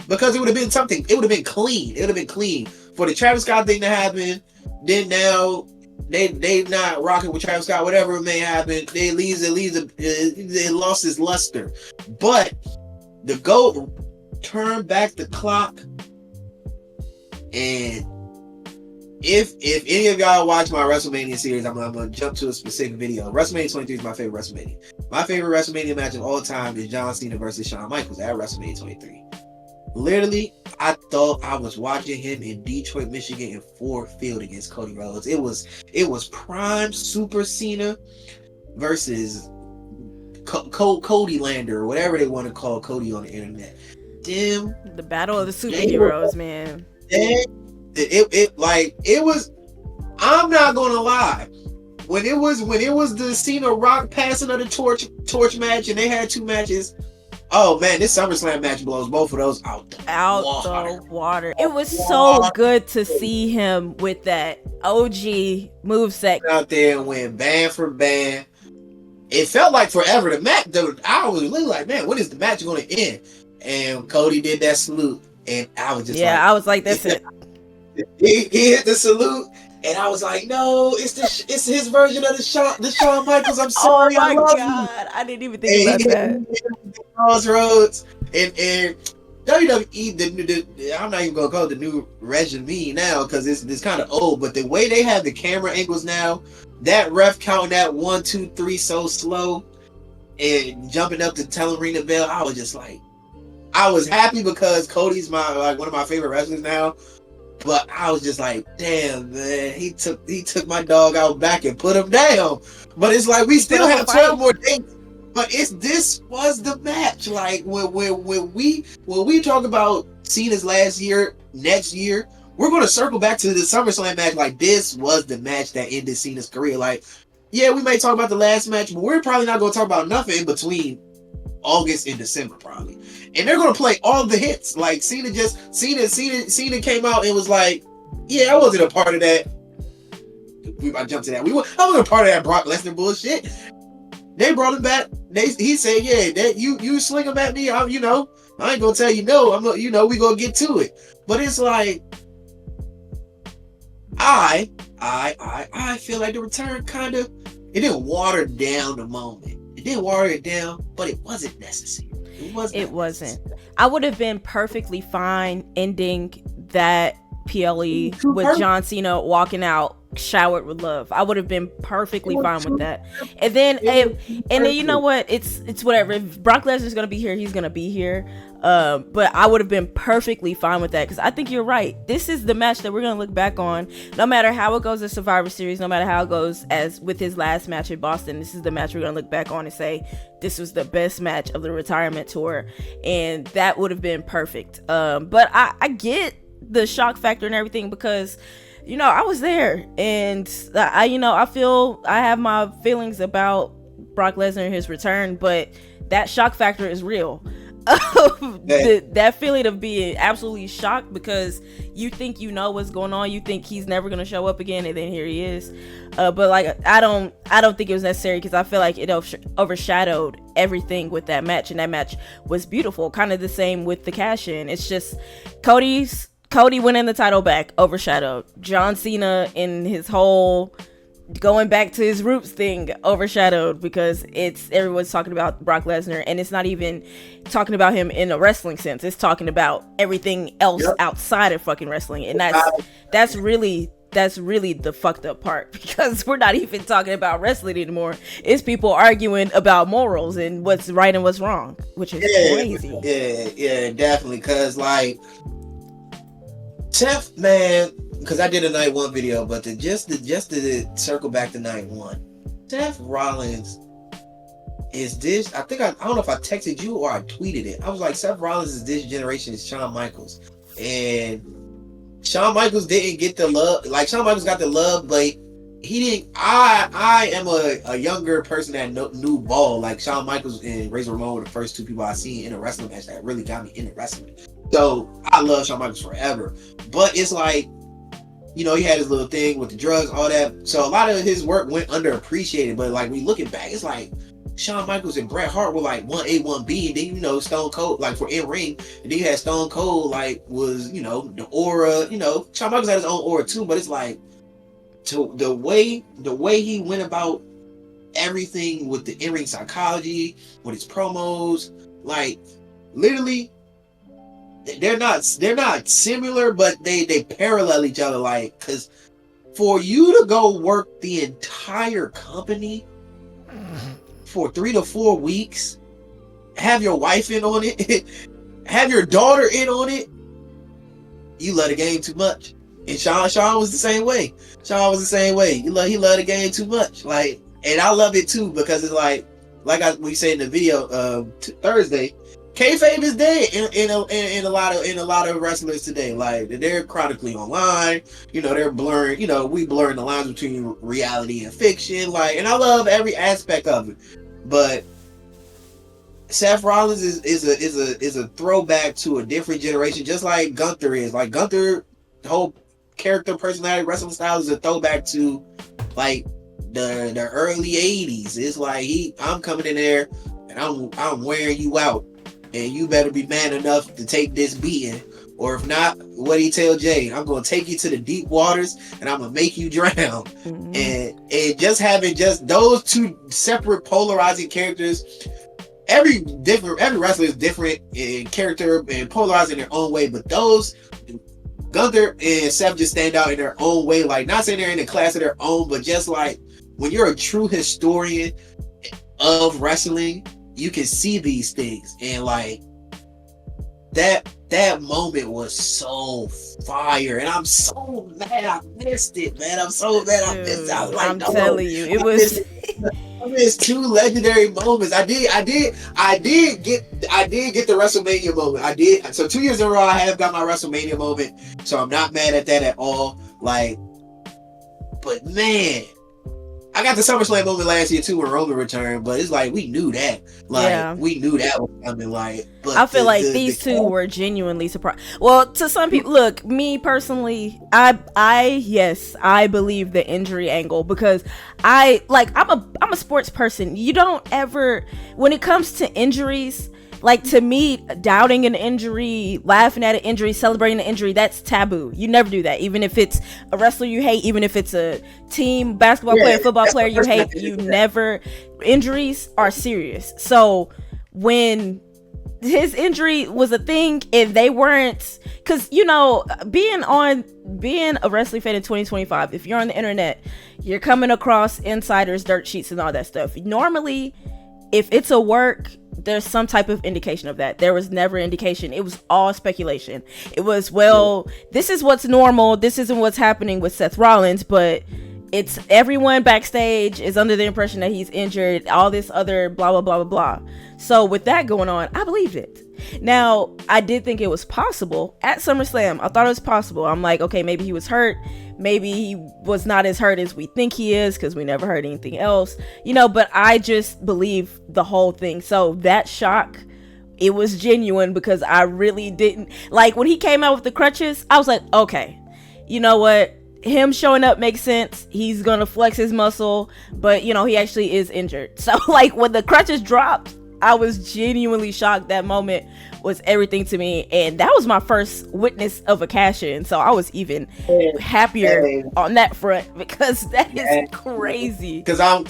because it would have been something. It would have been clean. It would have been clean for the Travis Scott thing to happen. Then now they not rocking with Travis Scott. Whatever it may happen, it lost its luster. But the GOAT turned back the clock, and if any of y'all watch my WrestleMania series, I'm gonna jump to a specific video. WrestleMania 23 is my favorite WrestleMania. My favorite WrestleMania match of all time is John Cena versus Shawn Michaels at WrestleMania 23. Literally, I thought I was watching him in Detroit, Michigan in Ford Field against Cody Rhodes. It was prime Super Cena versus Cody Lander, or whatever they want to call Cody on the internet. Damn, the battle of the superheroes, man. It was. I'm not gonna lie. When it was the Cena Rock passing of the torch match, and they had two matches. Oh man, this SummerSlam match blows both of those out the water. It was so good to see him with that OG moveset out there and went band for band. It felt like forever. The match, I was really like, man, when is the match going to end? And Cody did that salute, and I was just I was like, that's it. He hit the salute, and I was like, no, it's his version of the Shawn Michaels. I'm sorry. Oh my God, I didn't even think about that. Crossroads, and WWE, I'm not even gonna call it the new regime now, because it's kind of old. But the way they have the camera angles now, that ref counting that 1, 2, 3 so slow, and jumping up to tell him ring the bell, I was just like, I was happy because Cody's one of my favorite wrestlers now. But I was just like, damn, man, he took my dog out back and put him down. But it's like, we still have 12 more days. But this was the match. Like, when we talk about Cena's last year, next year, we're going to circle back to the SummerSlam match. Like, this was the match that ended Cena's career. Like, yeah, we may talk about the last match, but we're probably not going to talk about nothing in between August and December, probably. And they're gonna play all the hits. Like, Cena came out and was like, yeah, I wasn't a part of that. I jumped to that. I wasn't a part of that Brock Lesnar bullshit. They brought him back. He said, yeah, that you sling him at me, I ain't gonna tell you no. We gonna get to it. But it's like, I feel like the return it didn't water down the moment. It didn't water it down, but it wasn't necessary. It wasn't. I would have been perfectly fine ending that PLE with John Cena walking out showered with love. I would have been perfectly fine with that. And then you know what? It's whatever. If Brock Lesnar's gonna be here, he's gonna be here. But I would have been perfectly fine with that, because I think you're right. This is the match that we're gonna look back on, no matter how it goes at Survivor Series, no matter how it goes as with his last match in Boston. This is the match we're gonna look back on and say this was the best match of the retirement tour, and that would have been perfect. But I get the shock factor and everything, because I was there, and I feel I have my feelings about Brock Lesnar and his return, but that shock factor is real. That feeling of being absolutely shocked because you think what's going on, you think he's never gonna show up again, and then here he is. But like I don't think it was necessary, because I feel like it overshadowed everything with that match, and that match was beautiful. Kind of the same with the cash in. It's just Cody winning the title back overshadowed. John Cena in his whole going back to his roots thing overshadowed, because everyone's talking about Brock Lesnar, and it's not even talking about him in a wrestling sense. It's talking about everything else outside of fucking wrestling, and that's really the fucked up part, because we're not even talking about wrestling anymore. It's people arguing about morals and what's right and what's wrong, which is crazy. Yeah, definitely. Because like Seth, man, because I did a night one video, but just to circle back to night one, Seth Rollins is this. I don't know if I texted you or I tweeted it. I was like, Seth Rollins is this generation's Shawn Michaels, and Shawn Michaels didn't get the love. Like, Shawn Michaels got the love, but he didn't. I am a younger person that knew ball. Like, Shawn Michaels and Razor Ramon were the first two people I seen in a wrestling match that really got me into wrestling. So I love Shawn Michaels forever. But it's like, he had his little thing with the drugs, all that. So a lot of his work went underappreciated. But like, when you looking back, it's like Shawn Michaels and Bret Hart were like 1A, 1B, and then Stone Cold, like, for in ring, and then you had Stone Cold, like, was the aura. Shawn Michaels had his own aura too, but it's like, to the way he went about everything with the in-ring psychology, with his promos, like, literally, they're not similar, but they parallel each other. Like, because for you to go work the entire company for 3 to 4 weeks, have your wife in on it, have your daughter in on it, you love the game too much. And Shawn was the same way. He loved the game too much. Like, and I love it too, because it's like we said in the video Thursday, kayfabe is dead in a lot of wrestlers today. Like, they're chronically online. They're blurring. We blurring the lines between reality and fiction. Like, and I love every aspect of it. But Seth Rollins is a throwback to a different generation, just like Gunther is. Like, Gunther, the whole character, personality, wrestling style is a throwback to like the early '80s. It's like I'm coming in there and I'm wearing you out, and you better be man enough to take this beating, or if not, what he tell Jay, I'm gonna take you to the deep waters and I'm gonna make you drown. Mm-hmm. And just having just those two separate polarizing characters. Every wrestler is different in character and polarized in their own way, but those Gunther and Seth just stand out in their own way. Like, not saying they're in a class of their own, but just like, when you're a true historian of wrestling, you can see these things. And like, that moment was so fire, and I'm so mad I missed it, man. I'm so mad I missed it. I was like, I'm telling you, it was. I missed two legendary moments. I did get the WrestleMania moment. I did. So 2 years in a row, I have got my WrestleMania moment. So I'm not mad at that at all. Like, but man, I got the SummerSlam moment last year too when Roman returned. But it's like, we knew that. Like, we knew that was coming. Like, but I feel like these two were genuinely surprised. Well, to some people, look, me personally, I believe the injury angle, because I'm a sports person. You don't ever, when it comes to injuries, like, to me, doubting an injury, laughing at an injury, celebrating an injury, that's taboo. You never do that. Even if it's a wrestler you hate, even if it's a team basketball player, football player you hate, you never. Injuries are serious. So when his injury was a thing, and they weren't, because you know, being a wrestling fan in 2025, if you're on the internet, you're coming across insiders, dirt sheets, and all that stuff. Normally, if it's a work, there's some type of indication of that. There was never indication. It was all speculation. It was, well, this is what's normal, this isn't what's happening with Seth Rollins, but it's everyone backstage is under the impression that he's injured, all this other blah blah blah blah blah. So with that going on, I believed it. Now, I did think it was possible at SummerSlam. I thought it was possible. I'm like, okay, maybe he was hurt, maybe he was not as hurt as we think he is, because we never heard anything else, you know. But I just believe the whole thing. So that shock, it was genuine, because I really didn't like when he came out with the crutches. I was like, okay, you know what, him showing up makes sense. He's gonna flex his muscle, but you know, he actually is injured. So like when the crutches dropped, I was genuinely shocked. That moment was everything to me, and that was my first witness of a cash in. So I was even happier on that front, because that is crazy. Because I'm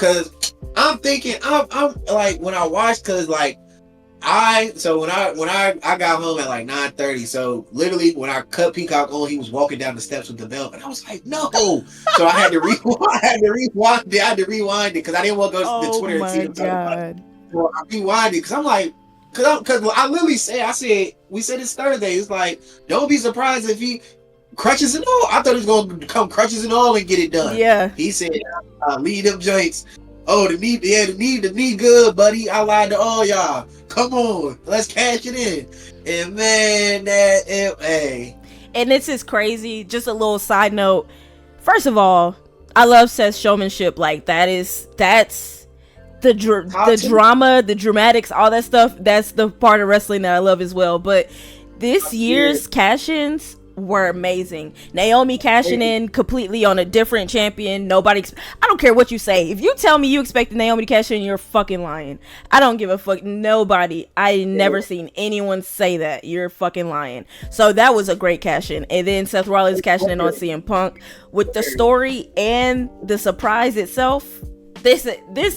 thinking, I'm like, when I watched, because like when I got home at like 9:30, so literally when I cut Peacock on, he was walking down the steps with the belt, and I was like, no. So I had to rewind it because I didn't want to go to the Twitter and see him talking about it. So I rewind it because I'm like, because I literally we said it's Thursday. It's like, don't be surprised if he crutches and all. I thought he was going to come crutches and all and get it done. Yeah. He said, lead them joints. Oh, the knee good, buddy. I lied to all y'all. Come on, let's cash it in. And man, hey. And this is crazy. Just a little side note. First of all, I love Seth's showmanship. Like that's the drama, the dramatics, all that stuff. That's the part of wrestling that I love as well. But this year's cash-ins were amazing. Naomi cashing in completely on a different champion. I don't care what you say. If you tell me you expected Naomi to cash in, you're fucking lying. I don't give a fuck. Nobody. I never seen anyone say that. You're fucking lying. So that was a great cash in. And then Seth Rollins cashing in on CM Punk with the story and the surprise itself. This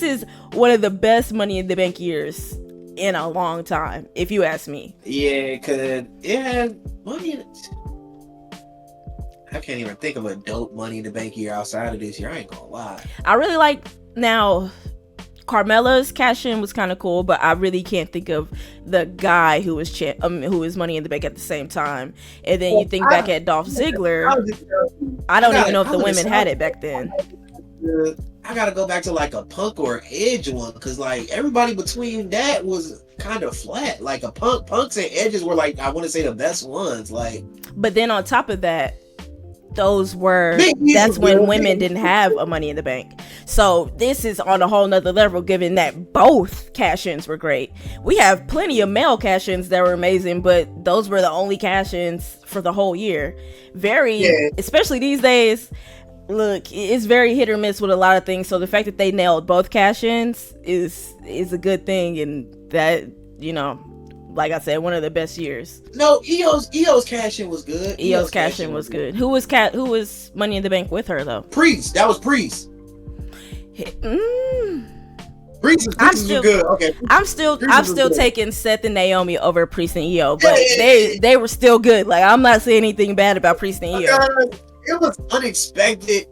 is one of the best Money in the Bank years in a long time, if you ask me. I can't even think of a dope Money in the Bank year outside of this year. I ain't gonna lie. I really like, now, Carmella's cash-in was kind of cool, but I really can't think of the guy who was Money in the Bank at the same time. And then you think back at Dolph Ziggler. I don't even know if the women had it back then. I gotta go back to like a Punk or Edge one, because like everybody between that was kind of flat. Like a Punks and Edges were like, I want to say, the best ones. Like, but then on top of that, that's when women didn't have a Money in the Bank. So this is on a whole nother level, given that both cash-ins were great. We have plenty of male cash-ins that were amazing, but those were the only cash-ins for the whole year. Especially these days, look, it's very hit or miss with a lot of things. So the fact that they nailed both cash-ins is a good thing, and that, you know, like I said, one of the best years. No, EO's cash-in was good. EO's cash-in was good. Who was Money in the Bank with her though? Priest. That was Priest. Priest was good. Okay. I'm still taking Seth and Naomi over Priest and EO, but they were still good. Like, I'm not saying anything bad about Priest and EO. It was unexpected,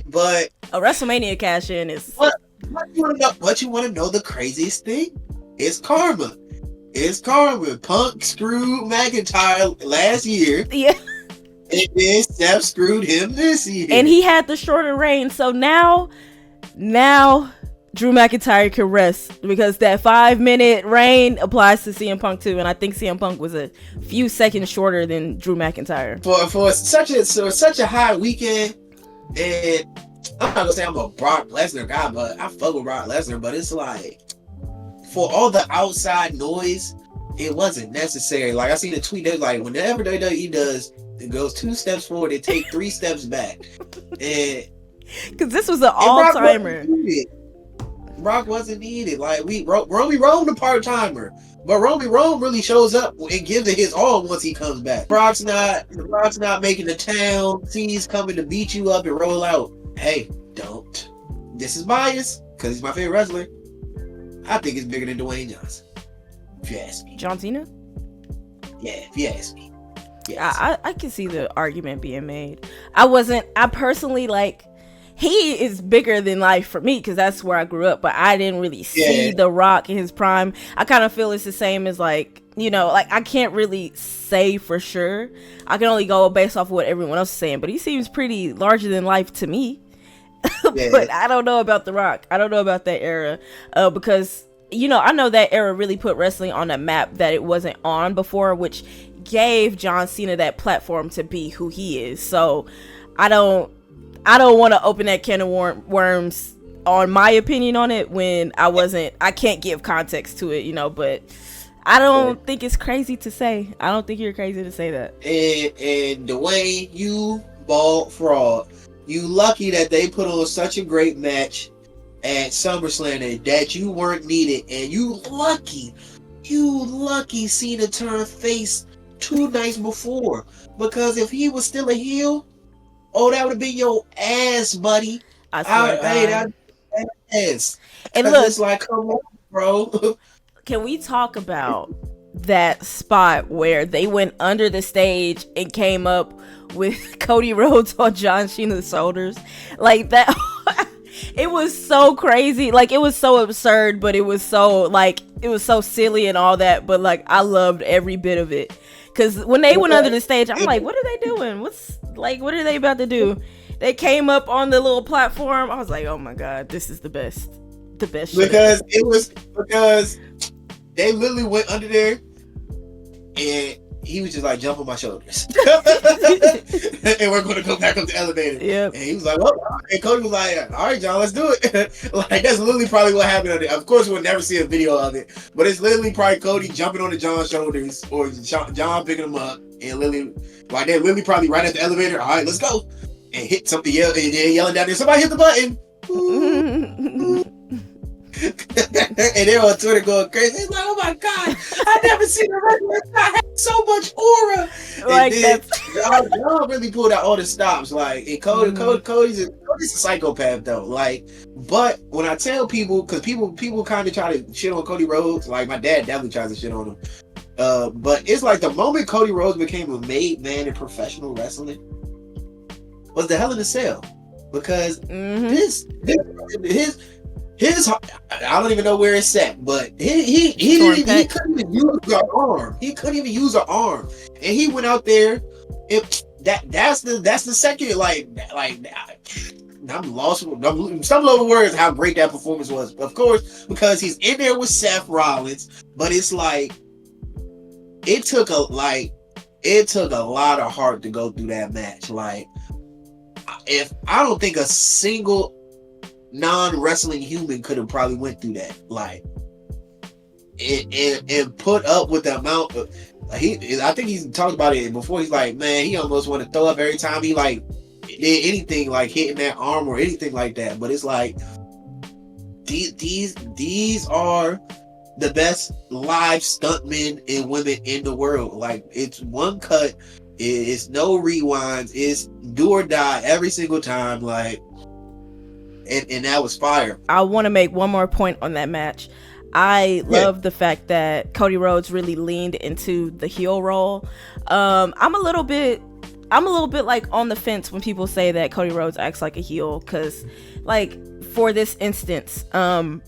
but a WrestleMania cash-in is. What you want to know? The craziest thing? It's karma. Punk screwed McIntyre last year. Yeah. And then Steph screwed him this year. And he had the shorter reign. So now Drew McIntyre can rest, because that 5-minute reign applies to CM Punk too. And I think CM Punk was a few seconds shorter than Drew McIntyre. For such a high weekend, and I'm not gonna say I'm a Brock Lesnar guy, but I fuck with Brock Lesnar, but it's like, for all the outside noise, it wasn't necessary. Like, I seen a tweet that's like, whenever WWE does, it goes 2 steps forward, they take 3 steps back. And because this was an all-timer. Brock wasn't needed. Like, Romy Rome the part-timer, but Romy Rome really shows up and gives it his all once he comes back. Brock's not making the town. He's coming to beat you up and roll out. Hey, don't. This is bias, because he's my favorite wrestler. I think it's bigger than Dwayne Johnson. If you ask me. John Cena? Yeah, if you ask me. Yes. I can see the argument being made. I personally, like, he is bigger than life for me because that's where I grew up, but I didn't really see The Rock in his prime. I kind of feel it's the same as, like, you know, like, I can't really say for sure. I can only go based off of what everyone else is saying, but he seems pretty larger than life to me. But I don't know about The Rock. I don't know about that era because, you know, I know that era really put wrestling on a map that it wasn't on before, which gave John Cena that platform to be who he is. So I don't want to open that can of worms on my opinion on it when I can't give context to it, you know, but I don't think it's crazy to say. I don't think you're crazy to say that. And Dwayne, you bald fraud. You lucky that they put on such a great match at SummerSlam that you weren't needed, and you lucky Cena turned face 2 nights before, because if he was still a heel, oh, that would have been your ass, buddy. I swear that ass. And look, it's like, come on, bro. Can we talk about that spot where they went under the stage and came up with Cody Rhodes on John Cena's shoulders? Like that. It was so crazy. Like, it was so absurd, but it was so silly and all that. But, like, I loved every bit of it. Because when they went under the stage, I'm like, what are they doing? What are they about to do? They came up on the little platform. I was like, oh my God, this is the best. The best shit. Because they literally went under there and he was just like, jump on my shoulders. And we're going to go back up the elevator. Yep. And he was like, well, and Cody was like, all right, John, let's do it. Like, that's literally probably what happened on it. Of course, we'll never see a video of it, but it's literally probably Cody jumping on John's shoulders or John picking him up and literally, like, they're literally probably right at the elevator. All right, let's go. And hit something, yelling down there, somebody hit the button. And they're on Twitter going crazy. It's like, oh my God, I never seen a wrestler that had so much aura. Like, y'all really pulled out all the stops. Like, and Cody's a psychopath though. Like, but when I tell people, because people kind of try to shit on Cody Rhodes, like my dad definitely tries to shit on him. But it's like the moment Cody Rhodes became a made man in professional wrestling was the Hell in a Cell, because his I don't even know where it's set, but he couldn't even use an arm. He couldn't even use an arm, and he went out there. That's the second like I'm lost. I'm stumbling over words how great that performance was. Of course, because he's in there with Seth Rollins, but it's like it took a lot of heart to go through that match. Like, if I don't think a single non-wrestling human could have probably went through that, like, and put up with the amount of I think he's talked about it before. He's like, man, he almost want to throw up every time he like did anything like hitting that arm or anything like that. But it's like these are the best live stuntmen and women in the world. Like, it's one cut, it's no rewinds, it's do or die every single time. Like, and that was fire. I want to make one more point on that match. I love the fact that Cody Rhodes really leaned into the heel role. I'm a little bit like on the fence when people say that Cody Rhodes acts like a heel, because like for this instance, some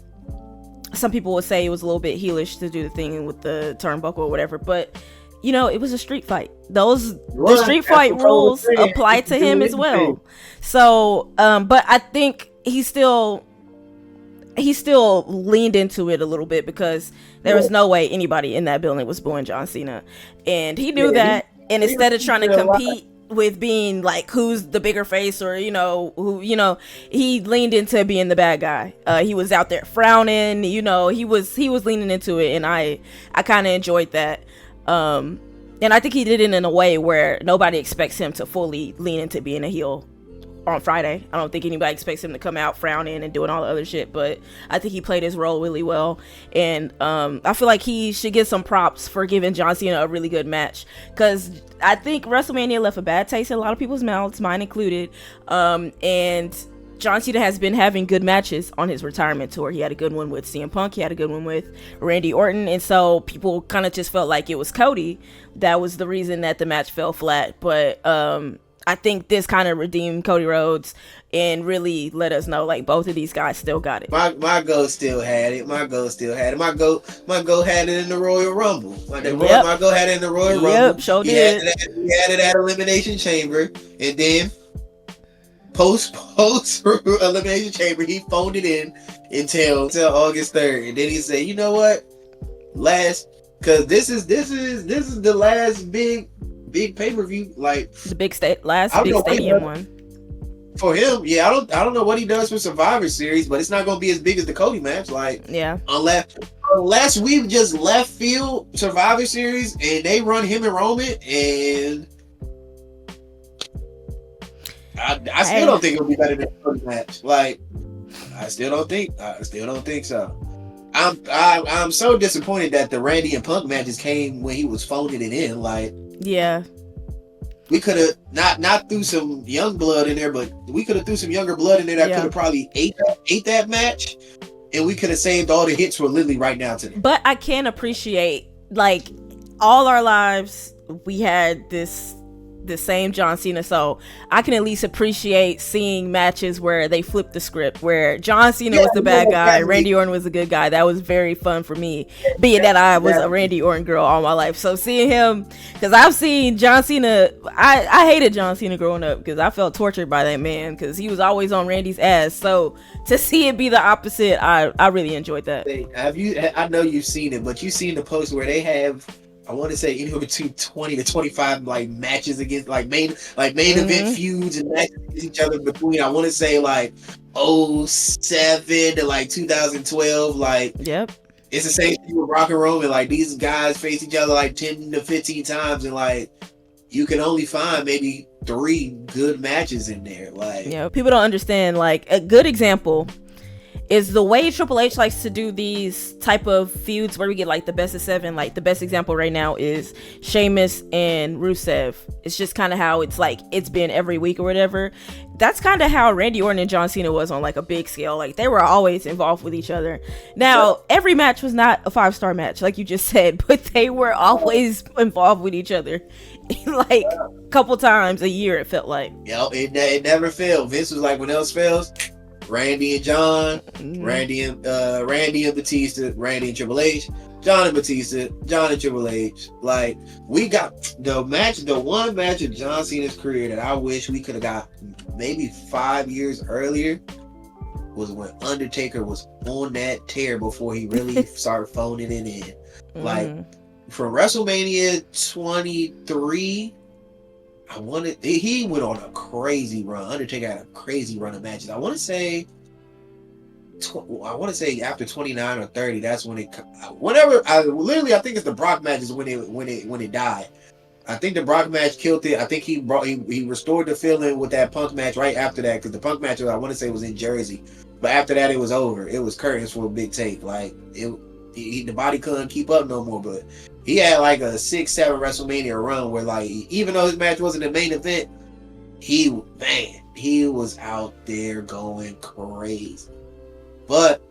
people would say it was a little bit heelish to do the thing with the turnbuckle or whatever, but you know, it was a street fight. The street fight rules apply to him as well. So, but I think he still leaned into it a little bit, because there was no way anybody in that building was booing John Cena, and he knew that. And instead of trying to compete with being like who's the bigger face, or he leaned into being the bad guy. He was out there frowning, he was leaning into it, and I kind of enjoyed that. And I think he did it in a way where nobody expects him to fully lean into being a heel on Friday. I don't think anybody expects him to come out frowning and doing all the other shit, but I think he played his role really well, and I feel like he should get some props for giving John Cena a really good match, because I think WrestleMania left a bad taste in a lot of people's mouths, mine included, and John Cena has been having good matches on his retirement tour. He had a good one with CM Punk. He had a good one with Randy Orton. And so people kind of just felt like it was Cody. That was the reason that the match fell flat. But I think this kind of redeemed Cody Rhodes and really let us know, like, both of these guys still got it. My goat still had it. My goat had it in the Royal Rumble. My goat had it in the Royal Rumble. Yep, sure did. He had it at Elimination Chamber. And then post Elimination Chamber, he phoned it in until August 3rd. And then he said, you know what? Because this is the last big pay-per-view, like the last big stadium one for him. Yeah, I don't know what he does for Survivor Series, but it's not going to be as big as the Cody match. Like, yeah, unless we just left field Survivor Series and they run him and Roman, and I still don't think it'll be better than the Cody match. Like, I still don't think so. I'm so disappointed that the Randy and Punk matches came when he was phoning it in. Like, yeah, we could have not threw some young blood in there, but we could have threw some younger blood in there that could have probably ate that match, and we could have saved all the hits for Lily right now today. But I can appreciate, like, all our lives we had the same John Cena, so I can at least appreciate seeing matches where they flipped the script, where John Cena was the bad guy, Randy Orton was the good guy. That was very fun for me, being that I was a Randy Orton girl all my life. So seeing him, because I've seen John Cena, I hated John Cena growing up because I felt tortured by that man because he was always on Randy's ass. So to see it be the opposite, I really enjoyed that. I know you've seen it, but you've seen the post where they have, I want to say, anywhere between 20 to 25 like matches against main event feuds and matches against each other between, I want to say, like 07 to like 2012. Like, yep, it's the same thing with Rock and Roman. Like, these guys face each other like 10 to 15 times, and like you can only find maybe 3 good matches in there. Like, yeah, people don't understand. Like, a good example is the way Triple H likes to do these type of feuds where we get like the best of 7. Like, the best example right now is Sheamus and Rusev. It's just kind of how it's like it's been every week or whatever. That's kind of how Randy Orton and John Cena was on like a big scale. Like, they were always involved with each other. Now, every match was not a 5-star match, like you just said, but they were always involved with each other. Like, a couple times a year, it felt like. Yo, it never failed. Vince was like, when else fails, Randy and John, Randy and Batista, Randy and Triple H, John and Batista, John and Triple H. Like, we got the one match of John Cena's career that I wish we could have got maybe 5 years earlier was when Undertaker was on that tear before he really started phoning it in. Like, from WrestleMania 23, he went on a crazy run. Undertaker had a crazy run of matches. I want to say after 29 or 30, that's when I think it's the Brock match is when it died. I think the Brock match killed it. I think he restored the feeling with that Punk match right after that, because the Punk match, I want to say, was in Jersey, but after that it was over. It was curtains for a big take. Like, the body couldn't keep up no more. But he had like a 6-7 WrestleMania run where, like, even though his match wasn't the main event, he was out there going crazy. But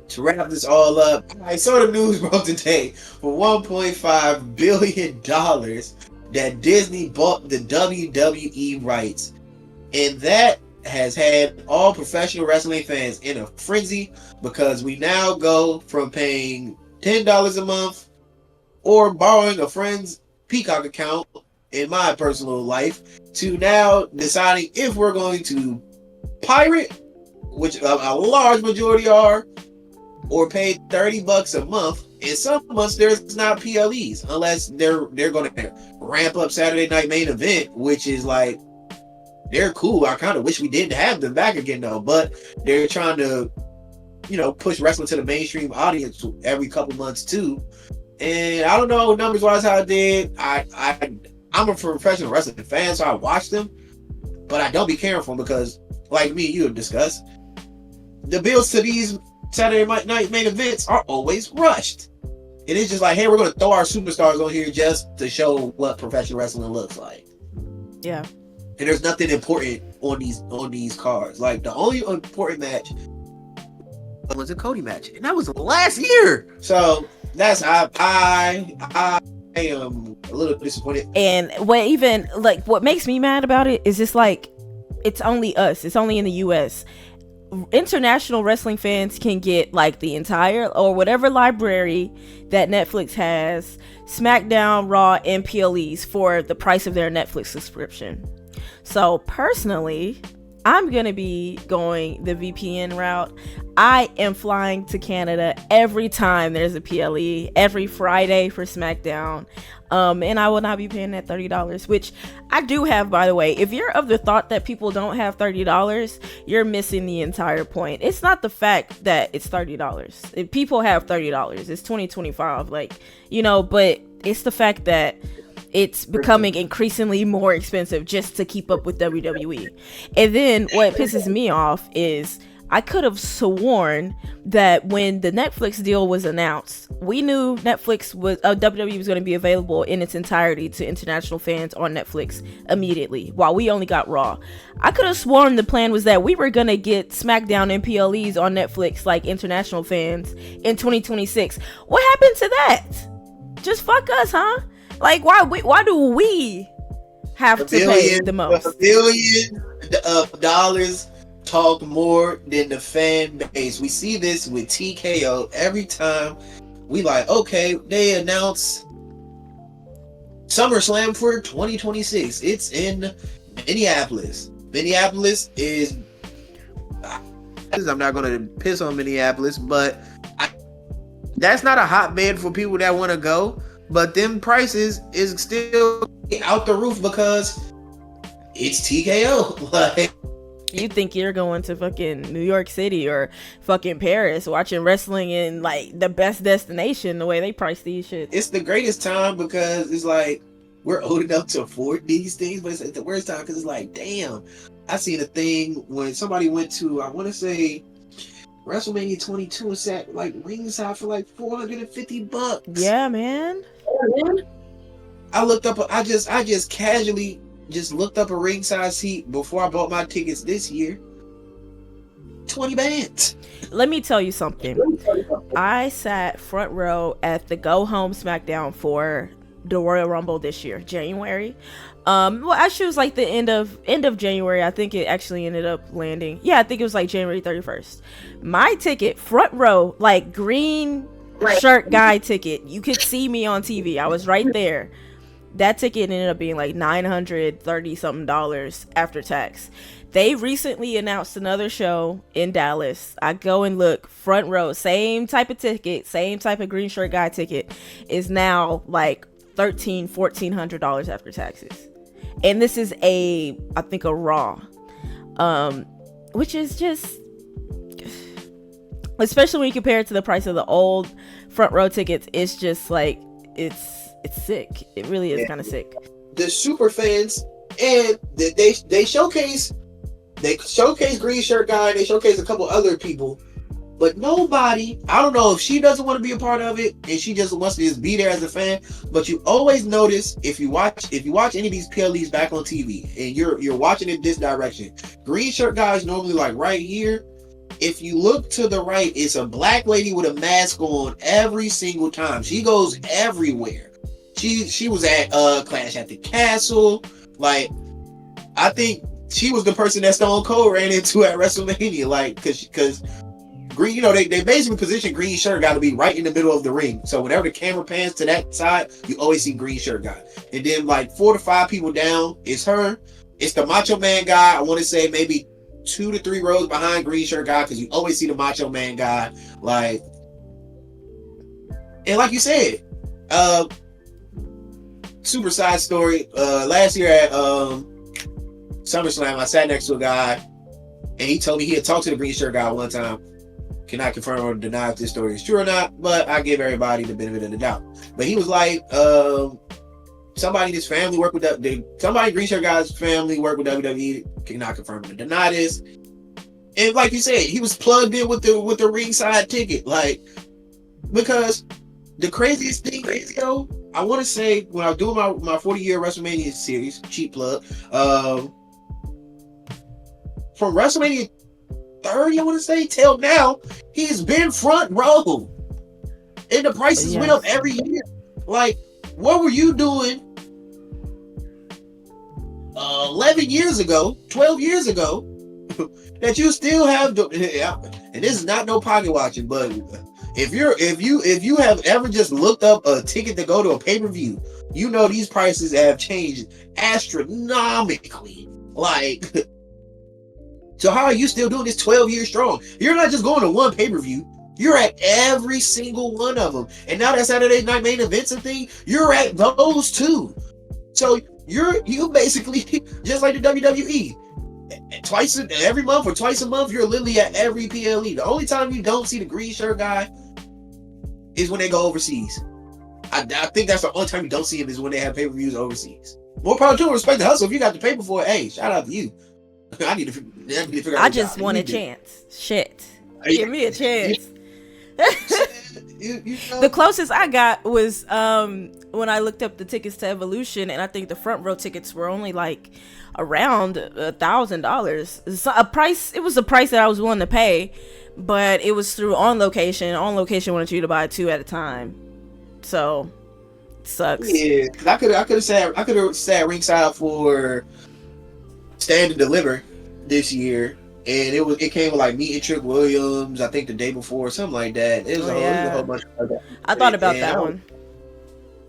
to wrap this all up, I saw the news broke today for $1.5 billion that Disney bought the WWE rights, and that has had all professional wrestling fans in a frenzy, because we now go from paying $10 a month or borrowing a friend's Peacock account in my personal life to now deciding if we're going to pirate, which a large majority are, or pay $30 a month. In some months there's not PLEs unless they're going to ramp up Saturday Night Main Event, which is like, they're cool. I kind of wish we didn't have them back again though, but they're trying to, push wrestling to the mainstream audience every couple months too. And I don't know numbers wise how it did. I'm a professional wrestling fan, so I watch them, but I don't be caring for them because, like me and you have discussed, the bills to these Saturday Night Main Events are always rushed. It is just like, hey, we're going to throw our superstars on here just to show what professional wrestling looks like. Yeah. and there's nothing important on these cards. Like the only important match was a Cody match, and that was last year. So that's I am a little disappointed. And what makes me mad about it is just like, it's only us. It's only in the US. International wrestling fans can get like the entire or whatever library that Netflix has, SmackDown, Raw, and PLEs for the price of their Netflix subscription. So personally, I'm going to be going the VPN route. I am flying to Canada every time there's a PLE, every Friday for SmackDown. And I will not be paying that $30, which I do have, by the way. If you're of the thought that people don't have $30, you're missing the entire point. It's not the fact that it's $30. If people have $30, it's 2025, like, you know, but it's the fact that it's becoming increasingly more expensive just to keep up with WWE. And then what pisses me off is I could have sworn that when the Netflix deal was announced, we knew WWE was going to be available in its entirety to international fans on Netflix immediately, while we only got Raw. I could have sworn the plan was that we were going to get SmackDown and PLEs on Netflix like international fans in 2026. What happened to that? Just fuck us, huh? Like, why do we have to pay the most? $1 billion talk more than the fan base. We see this with TKO every time. We like, okay, they announce SummerSlam for 2026. It's in Minneapolis. Minneapolis is... I'm not going to piss on Minneapolis, but that's not a hotbed for people that want to go. But them prices is still out the roof because it's TKO. Like, you think you're going to fucking New York City or fucking Paris watching wrestling in like the best destination the way they price these shit. It's the greatest time because it's like we're old enough to afford these things, but it's at the worst time because it's like, damn, I seen a thing when somebody went to, I want to say, WrestleMania 22 and sat like ringside for like $450. Yeah, man. I looked up. I just casually just looked up a ringside seat before I bought my tickets this year. 20 bands. Let me tell you something. I sat front row at the Go Home SmackDown for the Royal Rumble this year, January. Well, actually, it was like the end of January. I think it actually ended up landing. Yeah, I think it was like January 31st. My ticket, front row, like green shirt guy ticket. You could see me on TV. I was right there. That ticket ended up being like $930 something after tax. They recently announced another show in Dallas. I go and look, front row, same type of ticket, same type of green shirt guy ticket, is now like $1,400 after taxes. And this is I think a Raw, which is just, especially when you compare it to the price of the old front row tickets, it's just like, it's sick. It really is kind of sick. The super fans, and they showcase green shirt guy, they showcase a couple other people, but nobody, I don't know if she doesn't want to be a part of it and she just wants to just be there as a fan, but you always notice if you watch any of these PLEs back on TV and you're watching it this direction, green shirt guy is normally like right here. If you look to the right, it's a black lady with a mask on every single time. She goes everywhere. She was at Clash at the Castle. Like, I think she was the person that Stone Cold ran into at WrestleMania. Like, because green, they basically position green shirt got to be right in the middle of the ring. So whenever the camera pans to that side, you always see green shirt guy. And then like 4 to 5 people down is her. It's the Macho Man guy. I want to say maybe 2 to 3 rows behind green shirt guy, because you always see the Macho Man guy. Like, and like you said, super side story. Last year at SummerSlam, I sat next to a guy, and he told me he had talked to the green shirt guy one time. Cannot confirm or deny if this story is true or not, but I give everybody the benefit of the doubt. But he was like, somebody in his family worked with somebody green shirt guy's family worked with WWE. Cannot confirm or deny this. And like you said, he was plugged in with the ringside ticket, like, because the craziest thing is, I want to say when I was doing my 40-year WrestleMania series, cheap plug, from WrestleMania 30, I want to say, till now, he's been front row. And the prices went up every year. Like, what were you doing 11 years ago, 12 years ago, that you still have, and this is not no pocket watching, but if you have ever just looked up a ticket to go to a pay-per-view, you know these prices have changed astronomically. Like, so how are you still doing this 12 years strong? You're not just going to one pay-per-view. You're at every single one of them. And now that Saturday night main events and thing, you're at those too. So you basically, just like the WWE, every month or twice a month, you're literally at every PLE. The only time you don't see the green shirt guy is when they go overseas. I think that's the only time you don't see him is when they have pay-per-views overseas. More power to him, respect the hustle. If you got the paper for it, hey, shout out to you. I need to figure out. I just want a chance. Shit. Give me a chance. You know? The closest I got was when I looked up the tickets to Evolution, and I think the front row tickets were only like around $1,000. A price. It was a price that I was willing to pay, but it was through On Location. On Location wanted you to buy 2 at a time, so it sucks. Yeah, I could have sat ringside for Stand and Deliver this year. And it came with like meeting Trick Williams, I think the day before, something like that. It was a whole bunch of that. I thought about that one.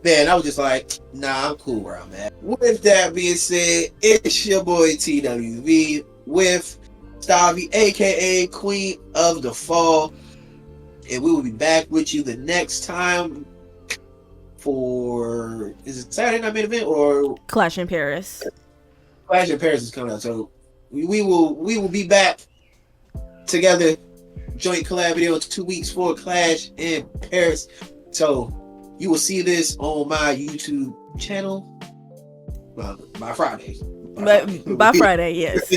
Man, I was just like, nah, I'm cool where I'm at. With that being said, it's your boy TWV with Stavi, aka Queen of the Fall. And we will be back with you the next time for, is it Saturday night main event or Clash in Paris? Clash in Paris is coming out, so we will be back together, joint collab video 2 weeks for Clash in Paris. So you will see this on my YouTube channel by Friday. By Friday, yes.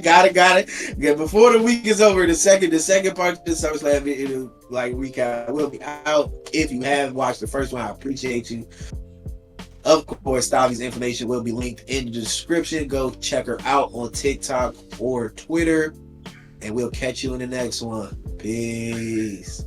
Got it. Yeah, before the week is over, the second part of the SummerSlam video, like recap, will be out. If you have watched the first one, I appreciate you. Of course, Stavi's information will be linked in the description. Go check her out on TikTok or Twitter. And we'll catch you in the next one. Peace.